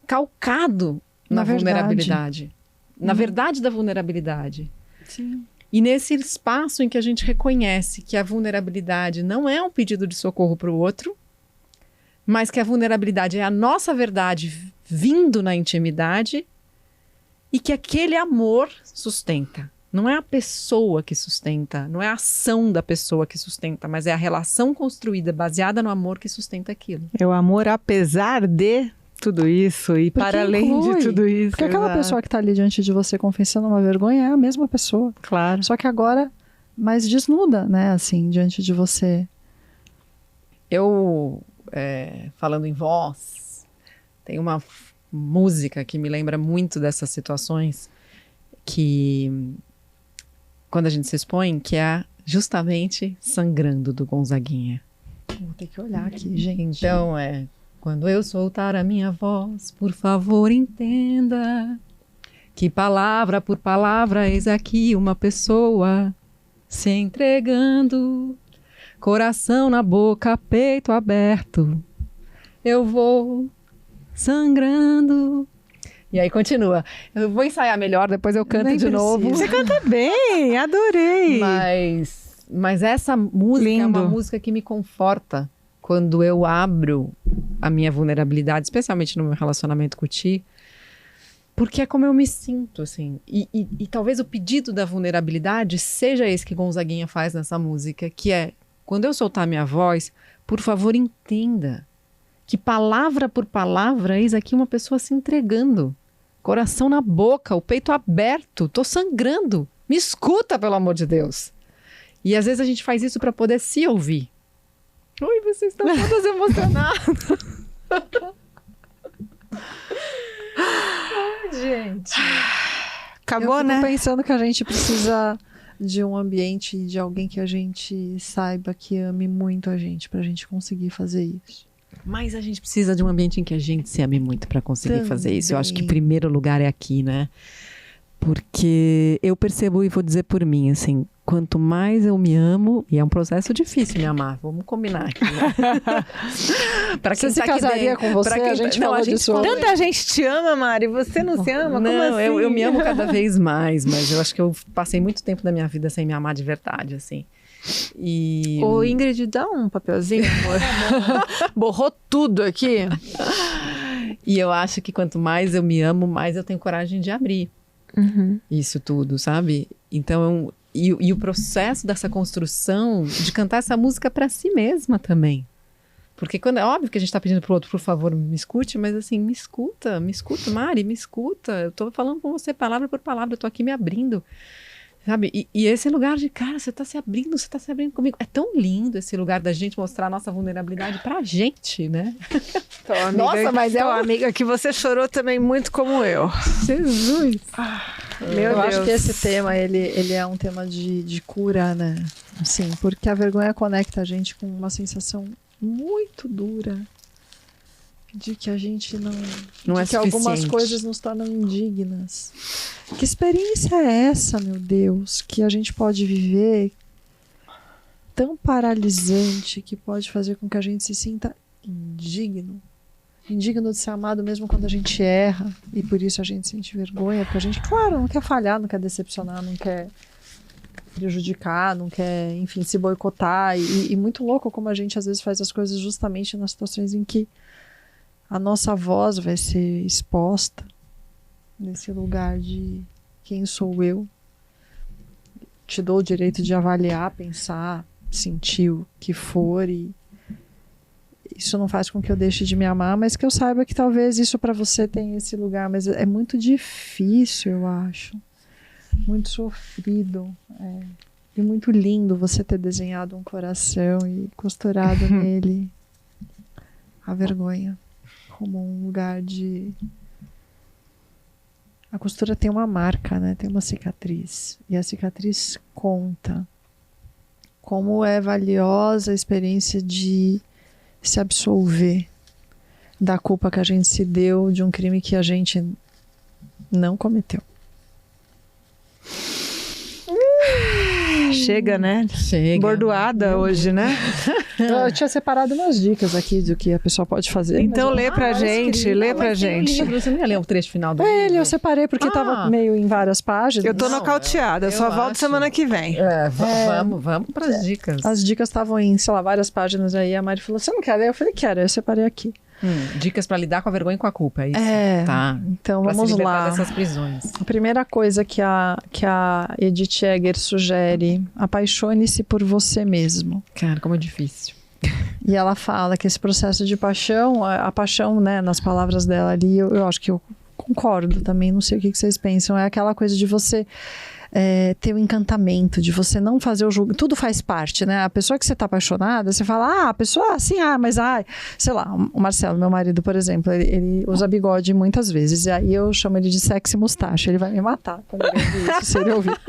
calcado na vulnerabilidade. Na verdade da vulnerabilidade. Sim. E nesse espaço em que a gente reconhece que a vulnerabilidade não é um pedido de socorro para o outro, mas que a vulnerabilidade é a nossa verdade vindo na intimidade e que aquele amor sustenta. Não é a pessoa que sustenta, não é a ação da pessoa que sustenta, mas é a relação construída, baseada no amor, que sustenta aquilo. É o amor apesar de tudo isso e para além de tudo isso. Porque aquela pessoa que está ali diante de você confessando uma vergonha é a mesma pessoa. Claro. Só que agora mais desnuda, né, assim, diante de você. Eu, falando em voz, tem uma música que me lembra muito dessas situações que... quando a gente se expõe, que é justamente Sangrando, do Gonzaguinha. Vou ter que olhar aqui, gente. Então, quando eu soltar a minha voz, por favor entenda que palavra por palavra eis aqui uma pessoa se entregando, coração na boca, peito aberto, eu vou sangrando. E aí continua. Eu vou ensaiar melhor, depois eu canto de novo. Você canta bem, adorei. Mas essa música Lindo. é uma música que me conforta quando eu abro a minha vulnerabilidade, especialmente no meu relacionamento com o Ti, porque é como eu me sinto, assim. E talvez o pedido da vulnerabilidade seja esse que Gonzaguinha faz nessa música, que é, quando eu soltar minha voz, por favor entenda que palavra por palavra, eis aqui uma pessoa se entregando. Coração na boca, o peito aberto, tô sangrando. Me escuta, pelo amor de Deus. E às vezes a gente faz isso para poder se ouvir. Oi, vocês estão todas emocionadas. Ai, gente. Acabou, eu né? fico pensando que a gente precisa de um ambiente, de alguém que a gente saiba que ame muito a gente, pra gente conseguir fazer isso. Mas a gente precisa de um ambiente em que a gente se ame muito para conseguir Também. fazer isso. Eu acho que o primeiro lugar é aqui, né? Porque eu percebo, e vou dizer por mim, assim, quanto mais eu me amo, e é um processo difícil me amar, vamos combinar aqui, né? Pra Você se casaria com você? A gente falou disso hoje. Tanta gente te ama, Mari, você não se ama? Como Não, assim? eu me amo cada vez mais, mas eu acho que eu passei muito tempo da minha vida sem me amar de verdade, assim. E... Ô, Ingrid, dá um papelzinho, amor. Borrou tudo aqui. E eu acho que quanto mais eu me amo, mais eu tenho coragem de abrir isso tudo, sabe? Então, e o processo dessa construção de cantar essa música para si mesma também. Porque quando é óbvio que a gente tá pedindo pro outro, por favor, me escute, mas assim, me escuta, Mari, me escuta. Eu tô falando com você palavra por palavra, eu tô aqui me abrindo. Sabe? E esse lugar de, cara, você tá se abrindo comigo. É tão lindo esse lugar da gente mostrar a nossa vulnerabilidade pra gente, né? Amiga, Nossa, mas é uma amiga que você chorou também muito como eu. Jesus! Eu acho que esse tema, ele é um tema de cura, né? Assim, porque a vergonha conecta a gente com uma sensação muito dura de que a gente não é que algumas suficiente. coisas nos tornam indignas. Que experiência é essa, meu Deus, que a gente pode viver tão paralisante que pode fazer com que a gente se sinta indigno de ser amado mesmo quando a gente erra, e por isso a gente sente vergonha, porque a gente, claro, não quer falhar, não quer decepcionar, não quer prejudicar, não quer, enfim, se boicotar, e muito louco como a gente às vezes faz as coisas justamente nas situações em que a nossa voz vai ser exposta nesse lugar de quem sou eu. Te dou o direito de avaliar, pensar, sentir o que for, e isso não faz com que eu deixe de me amar, mas que eu saiba que talvez isso para você tenha esse lugar, mas é muito difícil, eu acho. Muito sofrido. E muito lindo você ter desenhado um coração e costurado nele a vergonha. Como um lugar de... A costura tem uma marca, né? Tem uma cicatriz. E a cicatriz conta. Como é valiosa a experiência de se absolver da culpa que a gente se deu de um crime que a gente não cometeu. Chega, né? Chega. Bordoada hoje, né? Eu tinha separado umas dicas aqui do que a pessoa pode fazer. Então mas lê pra gente, lê pra gente. Livro, você não ia ler o trecho final do livro? eu separei porque tava meio em várias páginas. Eu tô nocauteada, só volto acho. semana que vem. Vamos pras dicas. As dicas estavam em, sei lá, várias páginas aí. A Mari falou, você não quer ler? Eu falei, quero. Eu separei aqui. Dicas pra lidar com a vergonha e com a culpa, é isso? Tá. Então Pra vamos se libertar lá. dessas prisões. A primeira coisa que a Edith Eger sugere, apaixone-se por você mesmo. Cara, como é difícil. E ela fala que esse processo de paixão, a paixão, né, nas palavras dela ali, eu acho que eu concordo também, não sei o que vocês pensam, é aquela coisa de você ter o encantamento, de você não fazer o julgamento, tudo faz parte, né? A pessoa que você tá apaixonada, você fala, a pessoa assim, mas sei lá, o Marcelo, meu marido, por exemplo, ele usa bigode muitas vezes, e aí eu chamo ele de sexy mustache, ele vai me matar quando ele ouvir isso, se ele ouvir.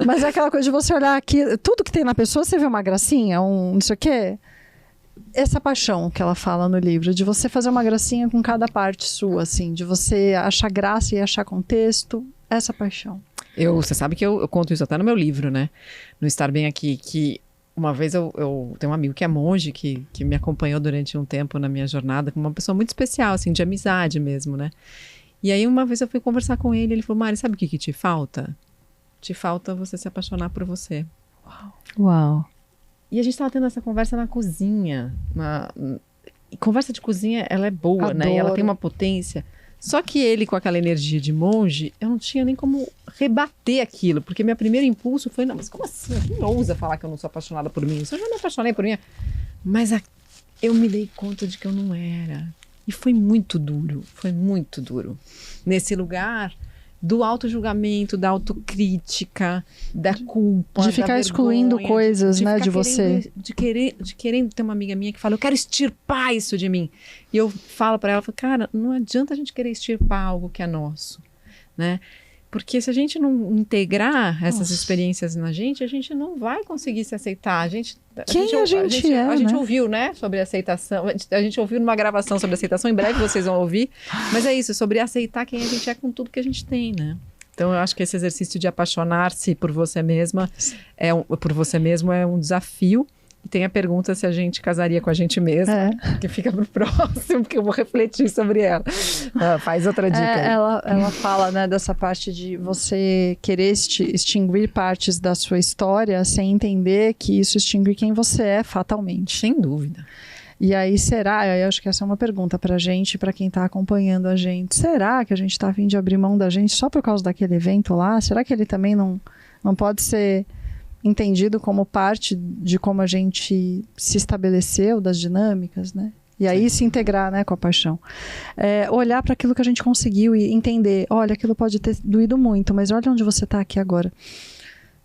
Mas é aquela coisa de você olhar aqui, tudo que tem na pessoa, você vê uma gracinha, não sei o quê. Essa paixão que ela fala no livro, de você fazer uma gracinha com cada parte sua, assim, de você achar graça e achar contexto, essa paixão. Você sabe que eu conto isso até no meu livro, né? No Estar Bem Aqui, que uma vez eu tenho um amigo que é monge, que me acompanhou durante um tempo na minha jornada, como uma pessoa muito especial, assim, de amizade mesmo, né? E aí uma vez eu fui conversar com ele foi, Mari, sabe o que te falta? Te falta você se apaixonar por você. Uau. E a gente tava tendo essa conversa na cozinha. Conversa de cozinha, ela é boa, né? E ela tem uma potência. Só que ele, com aquela energia de monge, eu não tinha nem como rebater aquilo. Porque meu primeiro impulso foi, não, mas como assim? Quem ousa falar que eu não sou apaixonada por mim? Eu já me apaixonei por mim. Mas eu me dei conta de que eu não era. E foi muito duro. Nesse lugar do auto-julgamento, da autocrítica, da culpa, de ficar excluindo coisas, né, de você. De querendo ter uma amiga minha que fala, eu quero extirpar isso de mim. E eu falo pra ela, cara, não adianta a gente querer extirpar algo que é nosso, né? Porque se a gente não integrar essas experiências na gente, a gente não vai conseguir se aceitar. A gente ouviu, né, sobre aceitação. A gente ouviu numa gravação sobre aceitação. Em breve vocês vão ouvir. Mas é isso, sobre aceitar quem a gente é com tudo que a gente tem, né? Então, eu acho que esse exercício de apaixonar-se por você mesma, por você mesmo, é um desafio. E tem a pergunta se a gente casaria com a gente mesma, que fica pro próximo, porque eu vou refletir sobre ela. Faz outra dica aí. Ela fala, né, dessa parte de você querer extinguir partes da sua história sem entender que isso extingue quem você é fatalmente. Sem dúvida. E aí, eu acho que essa é uma pergunta pra gente, pra quem tá acompanhando a gente. Será que a gente tá a fim de abrir mão da gente só por causa daquele evento lá? Será que ele também não pode ser entendido como parte de como a gente se estabeleceu, das dinâmicas, né? E aí se integrar, né, com a paixão. Olhar para aquilo que a gente conseguiu e entender, olha, aquilo pode ter doído muito, mas olha onde você tá aqui agora.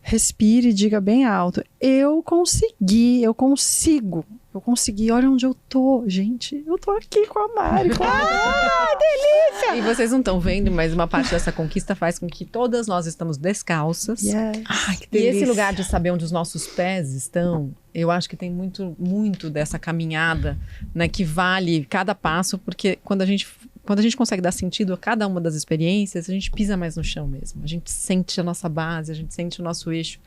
Respire e diga bem alto, eu consegui, olha onde eu tô, gente, eu tô aqui com a Mari, delícia! E vocês não estão vendo, mas uma parte dessa conquista faz com que todas nós estamos descalças. Yes. Ai, que E delícia. esse lugar de saber onde os nossos pés estão, eu acho que tem muito, muito dessa caminhada, né, que vale cada passo, porque quando a gente consegue dar sentido a cada uma das experiências, a gente pisa mais no chão mesmo. A gente sente a nossa base, a gente sente o nosso eixo.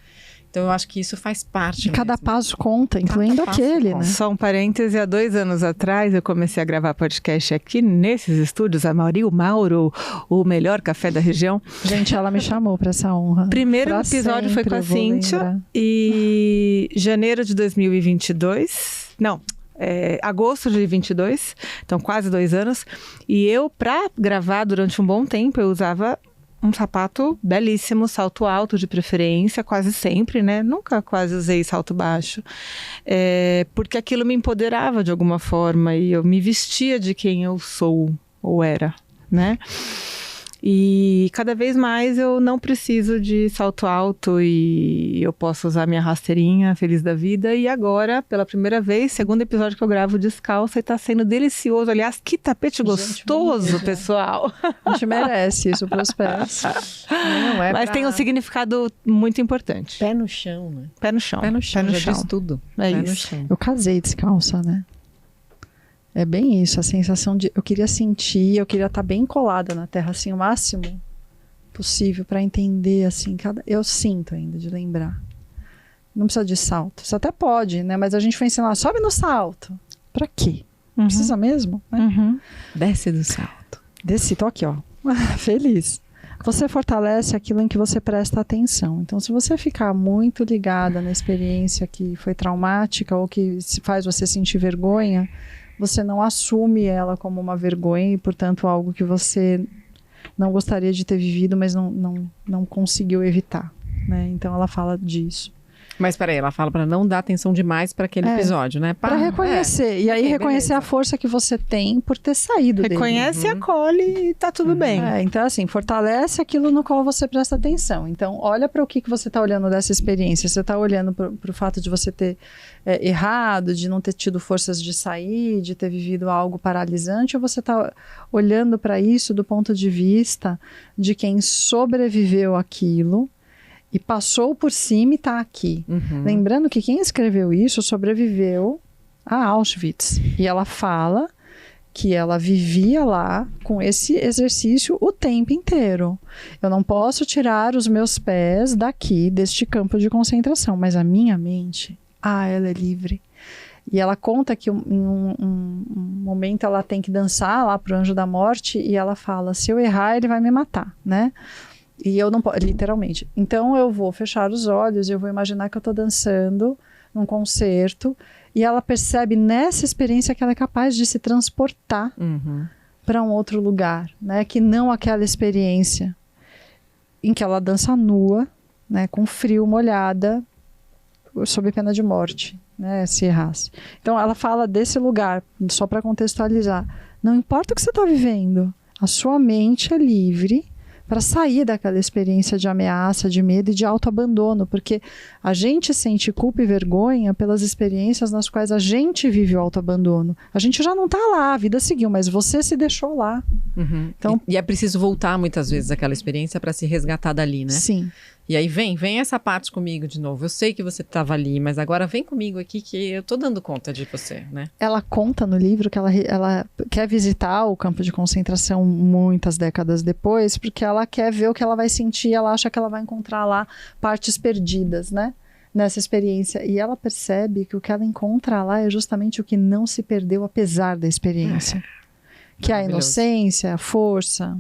Então, eu acho que isso faz parte. E cada passo conta, incluindo aquele, né? Só um parêntese, há 2 anos atrás eu comecei a gravar podcast aqui nesses estúdios, a Mauro, o melhor café da região. Gente, ela me chamou para essa honra. Primeiro episódio foi com a Cíntia e janeiro de 2022, agosto de 22, então quase 2 anos. E eu, para gravar durante um bom tempo, eu usava um sapato belíssimo, salto alto de preferência, quase sempre, né? Nunca quase usei salto baixo. Porque aquilo me empoderava de alguma forma e eu me vestia de quem eu sou ou era, né? E cada vez mais eu não preciso de salto alto e eu posso usar minha rasteirinha feliz da vida. E agora, pela primeira vez, segundo episódio que eu gravo descalça e tá sendo delicioso. Aliás, que tapete gostoso, pessoal. A gente merece isso pros pés. Mas tem um significado muito importante. Pé no chão, né? Pé no chão. Pé no chão, já chão. diz tudo. É Pé isso. no chão. Eu casei descalça, né? É bem isso, a sensação de... Eu queria estar bem colada na terra, assim, o máximo possível para entender, assim, eu sinto ainda, de lembrar. Não precisa de salto. Você até pode, né? Mas a gente foi ensinar, sobe no salto. Pra quê? Precisa mesmo? Né? Desce do salto. Desci, tô aqui, ó. Feliz. Você fortalece aquilo em que você presta atenção. Então, se você ficar muito ligada na experiência que foi traumática ou que faz você sentir vergonha, você não assume ela como uma vergonha e, portanto, algo que você não gostaria de ter vivido, mas não conseguiu evitar, né? Então, ela fala disso. Mas peraí, ela fala para não dar atenção demais para aquele episódio, né? Para reconhecer. E aí reconhecer beleza. A força que você tem por ter saído dele. Reconhece, acolhe e tá tudo bem. Então, assim, fortalece aquilo no qual você presta atenção. Então, olha para o que você está olhando dessa experiência. Você está olhando para o fato de você ter errado, de não ter tido forças de sair, de ter vivido algo paralisante, ou você está olhando para isso do ponto de vista de quem sobreviveu àquilo e passou por cima e está aqui. Lembrando que quem escreveu isso sobreviveu a Auschwitz. E ela fala que ela vivia lá com esse exercício o tempo inteiro. Eu não posso tirar os meus pés daqui, deste campo de concentração, mas a minha mente, ela é livre. E ela conta que em um momento ela tem que dançar lá pro Anjo da Morte e ela fala, se eu errar ele vai me matar, né? E eu não posso, literalmente. Então eu vou fechar os olhos e eu vou imaginar que eu estou dançando num concerto e ela percebe nessa experiência que ela é capaz de se transportar para um outro lugar, né? Que não aquela experiência em que ela dança nua, né? Com frio, molhada, sob pena de morte, né? Se errasse. Então ela fala desse lugar, só para contextualizar. Não importa o que você está vivendo, a sua mente é livre para sair daquela experiência de ameaça, de medo e de autoabandono, porque a gente sente culpa e vergonha pelas experiências nas quais a gente vive o autoabandono. A gente já não está lá, a vida seguiu, mas você se deixou lá. Então, e é preciso voltar muitas vezes àquela experiência para se resgatar dali, né? Sim. E aí vem essa parte comigo de novo. Eu sei que você estava ali, mas agora vem comigo aqui que eu tô dando conta de você, né? Ela conta no livro que ela quer visitar o campo de concentração muitas décadas depois, porque ela quer ver o que ela vai sentir, ela acha que ela vai encontrar lá partes perdidas, né? Nessa experiência. E ela percebe que o que ela encontra lá é justamente o que não se perdeu apesar da experiência. Que é a inocência, a força.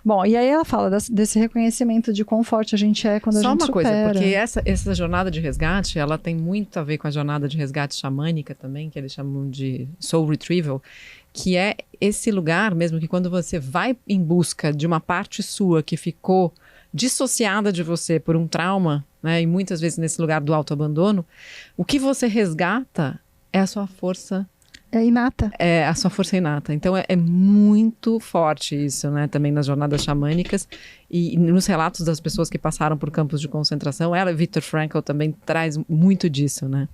Bom, e aí ela fala desse reconhecimento de quão forte a gente é quando a gente supera. Só uma coisa, porque essa jornada de resgate, ela tem muito a ver com a jornada de resgate xamânica também, que eles chamam de soul retrieval, que é esse lugar mesmo que quando você vai em busca de uma parte sua que ficou dissociada de você por um trauma, né, e muitas vezes nesse lugar do autoabandono, o que você resgata é a sua força. É inata. É a sua força inata. Então é muito forte isso, né? Também nas jornadas xamânicas e nos relatos das pessoas que passaram por campos de concentração. Ela, Viktor Frankl, também traz muito disso, né?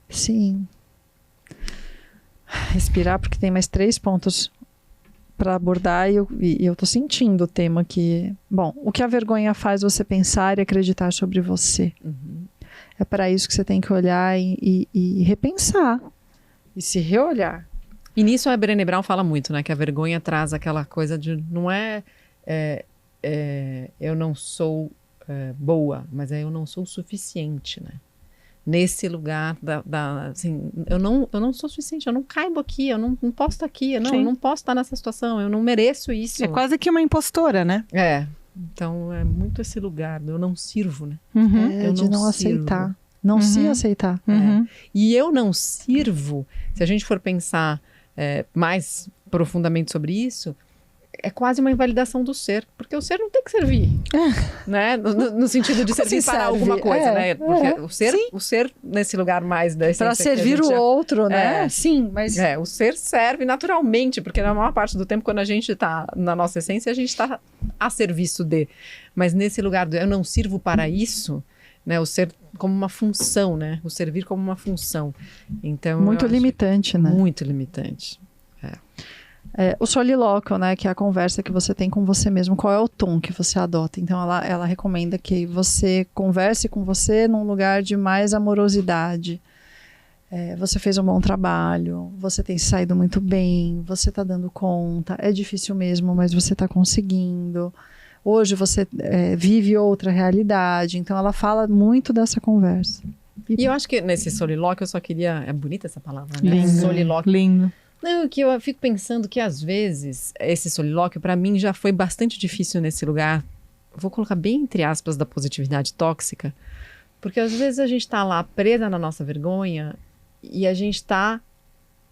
Sim. Respirar, porque tem mais 3 pontos para abordar e eu tô sentindo o tema aqui. Bom, o que a vergonha faz você pensar e acreditar sobre você? Uhum. É para isso que você tem que olhar e repensar. E se reolhar. E nisso a Brené Brown fala muito, né? Que a vergonha traz aquela coisa de... Não eu não sou boa, mas eu não sou suficiente, né? Nesse lugar assim, eu não sou suficiente, eu não caibo aqui, eu não posso estar aqui, eu não posso estar nessa situação, eu não mereço isso. É quase que uma impostora, né? Então é muito esse lugar, eu não sirvo, né? Uhum. Eu de não aceitar. Não se aceitar. E eu não sirvo, se a gente for pensar mais profundamente sobre isso, é quase uma invalidação do ser, porque o ser não tem que servir, né? No sentido de servir para alguma coisa, né? Porque o ser nesse lugar mais da essência para servir o outro, né? Sim, mas... o ser serve naturalmente, porque na maior parte do tempo, quando a gente está na nossa essência, a gente está a serviço de. Mas nesse lugar do eu não sirvo para isso... Né, o ser como uma função, né? O servir como uma função. Então, muito limitante, né? Muito limitante. O solilóquio, né? Que é a conversa que você tem com você mesmo. Qual é o tom que você adota? Então, ela recomenda que você converse com você num lugar de mais amorosidade. Você fez um bom trabalho, você tem saído muito bem, você está dando conta. É difícil mesmo, mas você está conseguindo. Hoje você vive outra realidade. Então, ela fala muito dessa conversa. E eu acho que nesse solilóquio, eu só queria... É bonita essa palavra, né? Lindo. Solilóquio. Lindo. Não, que eu fico pensando que, às vezes, esse solilóquio, para mim, já foi bastante difícil nesse lugar. Vou colocar bem entre aspas da positividade tóxica. Porque, às vezes, a gente está lá presa na nossa vergonha e a gente está...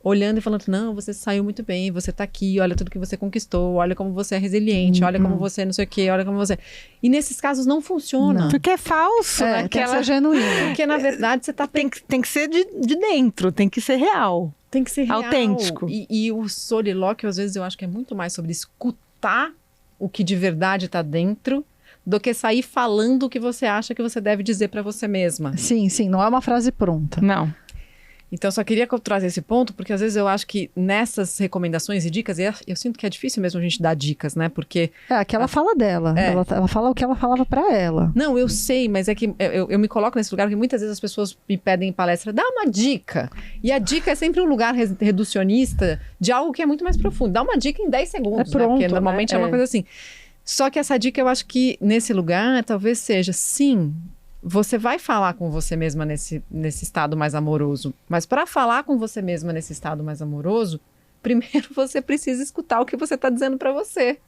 olhando e falando, não, você saiu muito bem, você tá aqui, olha tudo que você conquistou, olha como você é resiliente, olha como você não sei o quê, olha como você... E nesses casos não funciona. Não. Porque é falso, né? Tem que ser genuíno. Porque, na verdade, você tá... Tem que ser de dentro, tem que ser real. Tem que ser real. Autêntico. E o solilóquio, às vezes, eu acho que é muito mais sobre escutar o que de verdade tá dentro do que sair falando o que você acha que você deve dizer pra você mesma. Sim, não é uma frase pronta. Não. Então, só queria que eu trazer esse ponto, porque às vezes eu acho que nessas recomendações e dicas, eu sinto que é difícil mesmo a gente dar dicas, né? Porque... aqui ela fala dela. Ela fala o que ela falava pra ela. Não, eu sei, mas é que eu me coloco nesse lugar que muitas vezes as pessoas me pedem em palestra, dá uma dica. E a dica é sempre um lugar reducionista de algo que é muito mais profundo. Dá uma dica em 10 segundos, pronto, né? Porque normalmente né? é uma coisa assim. Só que essa dica eu acho que nesse lugar talvez seja, sim... Você vai falar com você mesma nesse estado mais amoroso. Mas para falar com você mesma nesse estado mais amoroso, primeiro você precisa escutar o que você está dizendo para você.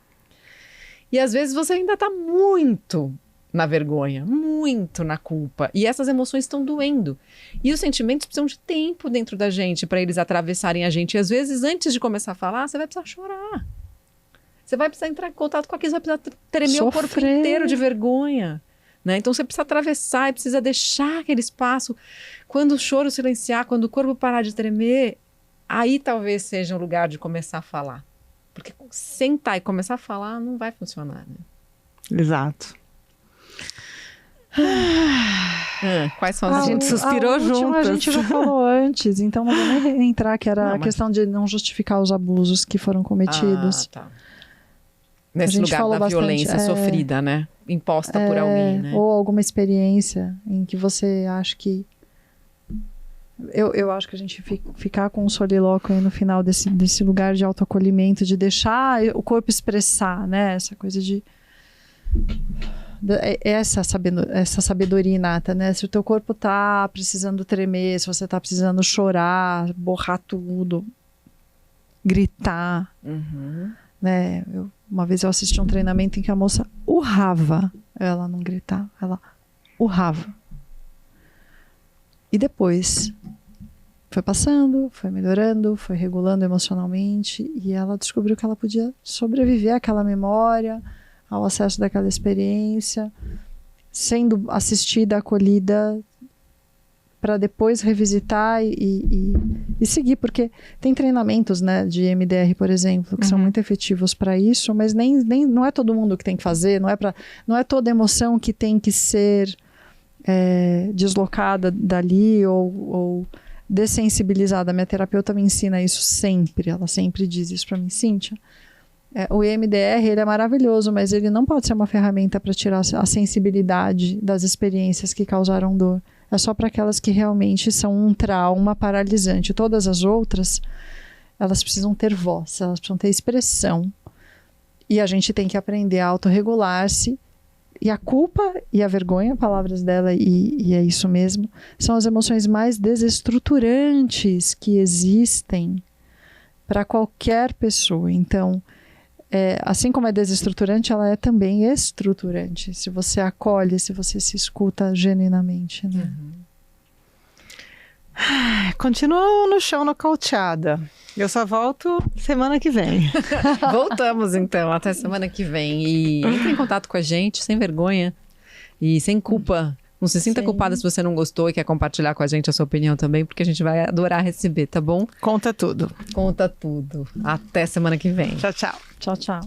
E às vezes você ainda está muito na vergonha, muito na culpa. E essas emoções estão doendo. E os sentimentos precisam de tempo dentro da gente para eles atravessarem a gente. E às vezes, antes de começar a falar, você vai precisar chorar. Você vai precisar entrar em contato com aquilo, você vai precisar tremer o corpo inteiro de vergonha. Né? Então você precisa atravessar e precisa deixar aquele espaço. Quando o choro silenciar, quando o corpo parar de tremer, aí talvez seja o lugar de começar a falar. Porque sentar e começar a falar não vai funcionar. Né? Exato. Quais são as A gente suspirou juntas. A gente já falou antes, então não vou nem entrar, que era a questão de não justificar os abusos que foram cometidos. Tá. Nesse lugar falou da bastante, violência sofrida, né? Imposta por alguém, né? Ou alguma experiência em que você acha que... Eu acho que a gente ficar com um solilóquio aí no final desse lugar de autoacolhimento, de deixar o corpo expressar, né? Essa coisa de... Essa sabedoria inata, né? Se o teu corpo tá precisando tremer, se você tá precisando chorar, borrar tudo, gritar, né? Uma vez eu assisti um treinamento em que a moça urrava, ela não gritava, ela urrava. E depois foi passando, foi melhorando, foi regulando emocionalmente e ela descobriu que ela podia sobreviver àquela memória, ao acesso daquela experiência, sendo assistida, acolhida, para depois revisitar e seguir, porque tem treinamentos, né, de MDR, por exemplo, que são muito efetivos para isso, mas nem não é todo mundo que tem que fazer, não é toda emoção que tem que ser deslocada dali ou dessensibilizada. Minha terapeuta me ensina isso sempre, ela sempre diz isso para mim, Cíntia. O EMDR, ele é maravilhoso, mas ele não pode ser uma ferramenta para tirar a sensibilidade das experiências que causaram dor. É só para aquelas que realmente são um trauma paralisante. Todas as outras, elas precisam ter voz, elas precisam ter expressão. E a gente tem que aprender a autorregular-se. E a culpa e a vergonha, palavras dela, e é isso mesmo, são as emoções mais desestruturantes que existem para qualquer pessoa. Então, assim como é desestruturante, ela é também estruturante. Se você acolhe, se você se escuta genuinamente, né? Continuo no chão nocauteada. Eu só volto semana que vem. Voltamos então, até semana que vem. E entre em contato com a gente, sem vergonha e sem culpa. Não se sinta culpada se você não gostou e quer compartilhar com a gente a sua opinião também, porque a gente vai adorar receber, tá bom? Conta tudo. Conta tudo. Até semana que vem. Tchau, tchau. Tchau, tchau.